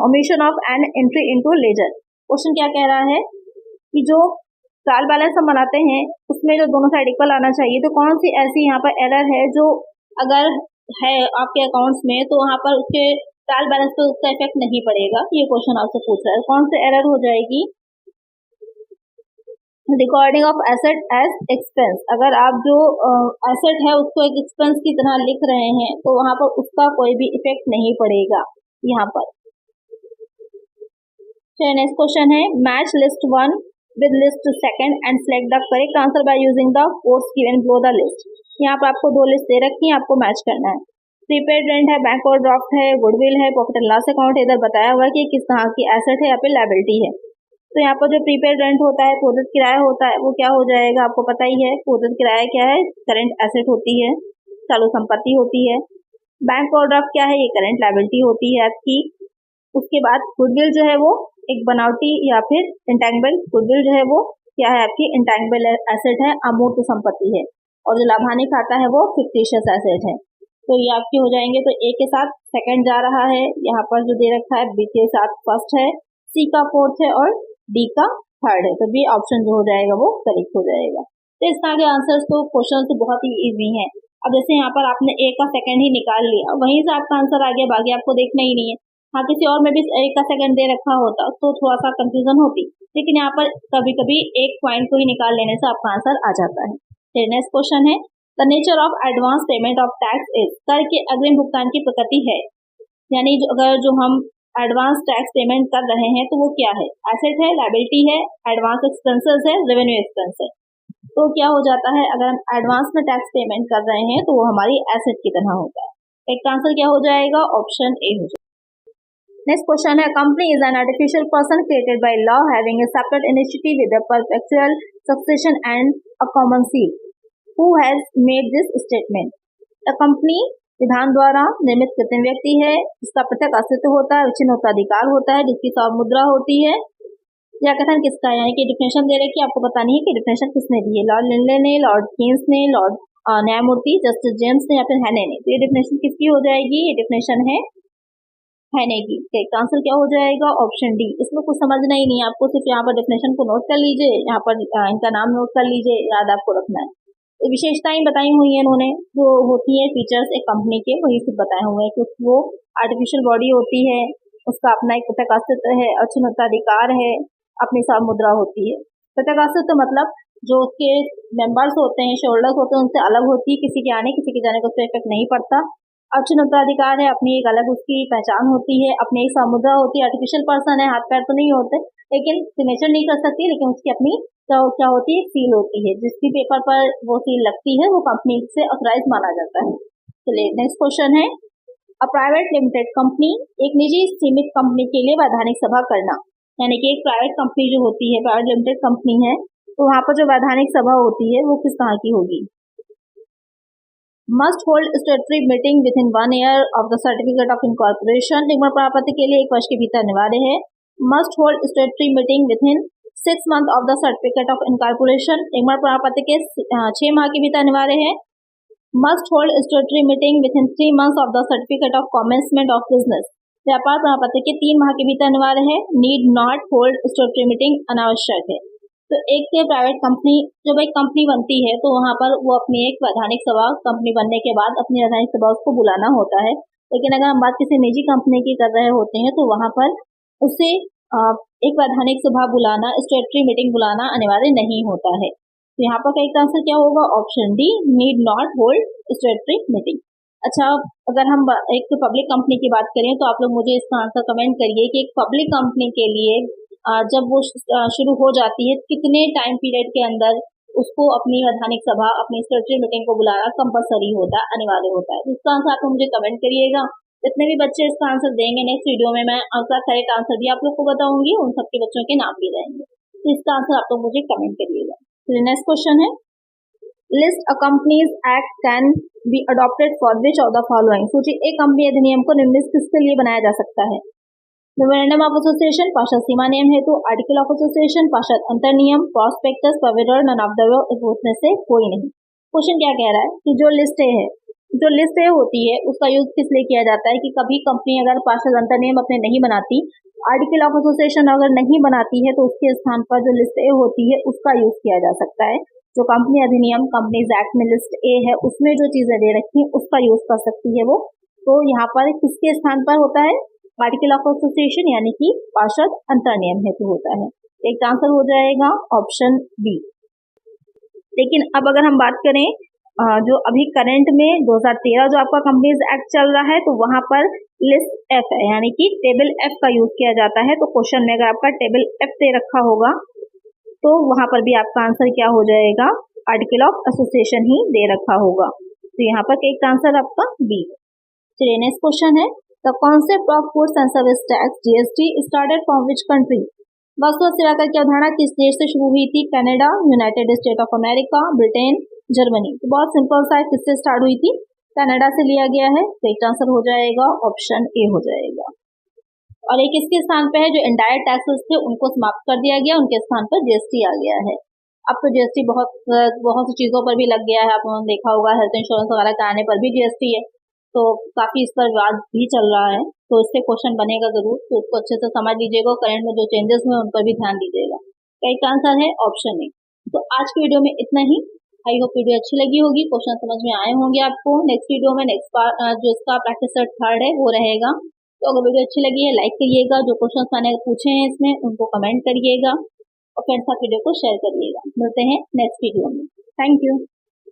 omission of an entry into ledger. Question क्या कह रहा है कि जो ट्रायल बैलेंस हम बनाते हैं उसमें जो दोनों साइड इक्वल आना चाहिए, तो कौन सी ऐसी यहाँ पर एरर है जो अगर है आपके अकाउंट्स में तो वहाँ पर उसके ट्रायल बैलेंस पे उसका इफेक्ट नहीं पड़ेगा। ये क्वेश्चन आपसे पूछ रहा है, कौन सी एरर हो जाएगी? Recording of asset as expense, अगर आप जो एसेट है उसको एक एक्सपेंस की तरह लिख रहे हैं तो वहां पर उसका कोई भी इफेक्ट नहीं पड़ेगा यहाँ पर। चलिए नेक्स्ट क्वेश्चन है, match list 1 with list 2 and select the correct answer by using the codes given below the list. यहाँ पर आपको दो लिस्ट दे रखी है, आपको मैच करना है। प्रीपेड रेंट है, बैंक ओवरड्राफ्ट है, गुडविल है, प्रॉफिट एंड लॉस अकाउंट है। इधर बताया हुआ है कि किस तरह की एसेट है या फिर लायबिलिटी है। तो यहाँ पर जो प्रीपेड रेंट होता है, पूर्वत किराया होता है, वो क्या हो जाएगा? आपको पता ही है पूर्वत किराया क्या है, करंट एसेट होती है, चालू संपत्ति होती है। बैंक ओवरड्राफ्ट क्या है? ये करंट लायबिलिटी होती है आपकी। उसके बाद गुडविल जो है वो एक बनावटी या फिर इंटैंगिबल, गुडविल जो है वो क्या है आपकी इंटैंगिबल एसेट है, अमूर्त संपत्ति है। और जो लाभानी खाता है वो फिक्टिशियस एसेट है। तो ये आपके हो जाएंगे। तो ए के साथ सेकंड जा रहा है, यहाँ पर जो दे रखा है बी के साथ फर्स्ट है, सी का फोर्थ है और डी का थर्ड है। तो बी ऑप्शन जो हो जाएगा वो करेक्ट हो जाएगा। तो इस तरह के आंसर्स तो क्वेश्चन तो बहुत ही इजी हैं। अब जैसे यहाँ पर आपने ए का सेकंड ही निकाल लिया, वहीं से आपका आंसर आ गया, बाकी आपको देखना ही नहीं है। हाँ, किसी और में भी ए का सेकंड दे रखा होता तो थोड़ा सा कंफ्यूजन होती, लेकिन यहाँ पर कभी कभी एक पॉइंट को ही निकाल लेने से आपका आंसर आ जाता है। फिर नेक्स्ट क्वेश्चन है, the nature of advance payment of tax is, कर के अग्रिम भुगतान की प्रकृति है, यानी अगर जो हम एडवांस टैक्स पेमेंट कर रहे हैं तो वो क्या है? एसेट है, लायबिलिटी है, एडवांस एक्सपेंसेस है, रेवेन्यू एक्सपेंस है। तो क्या हो जाता है, अगर हम एडवांस में टैक्स पेमेंट कर रहे हैं तो वो हमारी एसेट की तरह होता है। एक आंसर क्या हो जाएगा? ऑप्शन ए हो जाएगा। नेक्स्ट क्वेश्चन है, company is an artificial person created by law having a separate initiative with a perpetual succession and a common seal. Who has made this statement? The company विधान द्वारा निर्मित कृत्रिम व्यक्ति है, जिसका पृथक अस्तित्व होता है, विच्छिन्न उत्तराधिकार होता है, जिसकी सार्वमुद्रा होती है। यह कथन किसका है? यानी कि डिफिनेशन दे रखी है, आपको पता नहीं है कि डिफिनेशन किसने दी है, लॉर्ड लिंडले ने, लॉर्ड केन्स ने, लॉर्ड न्यायमूर्ति जस्टिस जेम्स ने या फिर हैने ने। तो ये डिफिनेशन किसकी हो जाएगी? ये डिफिनेशन है हैने की। तो आंसर क्या हो जाएगा? Option D. इसमें कुछ समझना ही नहीं है आपको, सिर्फ यहाँ पर डिफिनेशन को नोट कर लीजिए, यहाँ पर इनका नाम नोट कर लीजिए, याद आपको रखना है। तो विशेषताएं बताई हुई है इन्होंने, जो होती है फीचर्स एक कंपनी के, वही सिर्फ बताए हुए हैं कि वो आर्टिफिशियल बॉडी होती है, उसका अपना एक पृथक अस्तित्व है, अक्षुण्ण उत्तराधिकार है, अपनी सार्वमुद्रा होती है। पृथक अस्तित्व मतलब जो उसके मेंबर्स होते हैं, शोल्डर्स होते हैं, उनसे अलग होती है, किसी के आने किसी के जाने का उससे इफेक्ट नहीं पड़ता। अक्षुण्ण उत्तराधिकार है, अपनी एक अलग उसकी पहचान होती है, अपनी एक सार्वमुद्रा होती है। आर्टिफिशियल पर्सन है, हाथ पैर तो नहीं होते, लेकिन सिग्नेचर नहीं कर सकती, लेकिन उसकी अपनी क्या होती है? सील होती है, जिसकी पेपर पर वो सील लगती है वो कंपनी से ऑथराइज माना जाता है। चलिए नेक्स्ट क्वेश्चन है, अ प्राइवेट लिमिटेड कंपनी, एक निजी सीमित कंपनी के लिए वैधानिक सभा करना, यानी कि एक प्राइवेट कंपनी जो होती है, प्राइवेट लिमिटेड कंपनी है, तो वहां पर जो वैधानिक सभा होती है वो किस तरह की होगी? Must hold statutory meeting within 1 year of the certificate of incorporation, निगम प्राप्ति के लिए 1 वर्ष के भीतर अनिवार्य है। Must hold statutory meeting within 6 month of the certificate of incorporation, निगम प्राप्ति के 6 माह के भीतर अनिवार्य है। Must hold statutory meeting within 3 months of the certificate of commencement of business, व्यापार प्रमाणपत्र के 3 माह के भीतर अनिवार्य है। Need not hold statutory meeting, अनावश्यक है। तो एक प्राइवेट कंपनी, जब एक कंपनी बनती है तो वहां पर वो अपनी एक वैधानिक सभा, कंपनी बनने के बाद अपनी वैधानिक सभा उसको बुलाना होता है। लेकिन अगर हम बात किसी निजी कंपनी की कर रहे होते हैं तो वहां पर उसे एक वैधानिक सभा बुलाना, स्टेटरी मीटिंग बुलाना अनिवार्य नहीं होता है। तो यहाँ पर करेक्ट आंसर क्या होगा? Option D, need not hold statutory meeting. अच्छा, अगर हम एक पब्लिक कंपनी की बात करें तो आप लोग मुझे इसका आंसर कमेंट करिए कि एक पब्लिक कंपनी के लिए जब वो शुरू हो जाती है कितने टाइम पीरियड के अंदर उसको अपनी वैधानिक सभा, अपनी स्टेटरी मीटिंग को बुलाना कंपलसरी होता है, अनिवार्य होता है। इसका आंसर आप मुझे कमेंट करिएगा। जितने भी बच्चे इसका आंसर देंगे नेक्स्ट वीडियो में मैं उसका करेक्ट आंसर भी आप लोग को बताऊंगी, उन सबके बच्चों के नाम भी रहेंगे। तो इसका आंसर आप लोग मुझे कमेंट करिएगा। तो नेक्स्ट क्वेश्चन है, list a companies act can be adopted for which of the following. सोचिए, एक कंपनी अधिनियम को निम्नलिखित किसके लिए बनाया जा सकता है? मेमोरेंडम ऑफ एसोसिएशन, पार्षद सीमा नियम हेतु, आर्टिकल ऑफ एसोसिएशन, पार्षद अंतर नियम, प्रॉस्पेक्टस, प्रोविडर, नन ऑफ द में से कोई नहीं। क्वेश्चन क्या कह रहा है कि जो लिस्ट है, जो लिस्ट होती है उसका यूज किस लिए किया जाता है कि कभी कंपनी अगर पार्षद अंतर नियम अपने नहीं बनाती आर्टिकल ऑफ एसोसिएशन अगर नहीं बनाती है तो उसके स्थान पर जो लिस्ट ए होती है उसका यूज किया जा सकता है। जो कंपनी अधिनियम कंपनीज एक्ट में लिस्ट ए है उसमें जो चीजें दे रखी है उसका यूज कर सकती है वो। तो यहाँ पर किसके स्थान पर होता है? आर्टिकल ऑफ एसोसिएशन यानी कि पार्षद अंतर्नियम हेतु होता है। एक आंसर हो जाएगा ऑप्शन बी। लेकिन अब अगर हम बात करें जो अभी करंट में 2013 जो आपका कंपनीज एक्ट चल रहा है तो वहां पर लिस्ट एफ है यानी कि टेबल एफ का यूज किया जाता है। तो क्वेश्चन में अगर आपका टेबल एफ दे रखा होगा तो वहां पर भी आपका आंसर क्या हो जाएगा? आर्टिकल ऑफ एसोसिएशन ही दे रखा होगा। तो यहाँ पर एक आंसर आपका बी। चलिए नेक्स्ट क्वेश्चन है, the concept of goods and service tax GST started from which country? वस्तु और सेवा कर की अवधारणा किस देश से शुरू हुई थी? Canada, United state of America, Britain, Germany. तो बहुत सिंपल सा है, किससे स्टार्ट हुई थी? कनाडा से लिया गया है। तो एक आंसर हो जाएगा ऑप्शन ए हो जाएगा। और एक इसके स्थान पे है जो इंडायरेक्ट टैक्सेस थे उनको समाप्त कर दिया गया, उनके स्थान पर जीएसटी आ गया है। अब तो जीएसटी बहुत सी चीजों पर भी लग गया है, आपने देखा होगा हेल्थ इंश्योरेंस वगैरह का आने पर भी जीएसटी है। तो काफी इस पर विवाद भी चल रहा है, तो इससे क्वेश्चन बनेगा जरूर, तो इसको अच्छे से समझ लीजिएगा। करंट में जो चेंजेस हुए उन पर भी ध्यान दीजिएगा। एक आंसर है ऑप्शन ए। तो आज की वीडियो में इतना ही। आई होप वीडियो अच्छी लगी होगी, क्वेश्चन समझ में आए होंगे आपको। नेक्स्ट वीडियो में नेक्स्ट पार्ट जो इसका प्रैक्टिस सेट 3 है वो रहेगा। तो अगर वीडियो अच्छी लगी है लाइक करिएगा, जो क्वेश्चन मैंने पूछे हैं इसमें उनको कमेंट करिएगा और फ्रेंड्स साथ वीडियो को शेयर करिएगा। मिलते हैं नेक्स्ट वीडियो में। Thank you.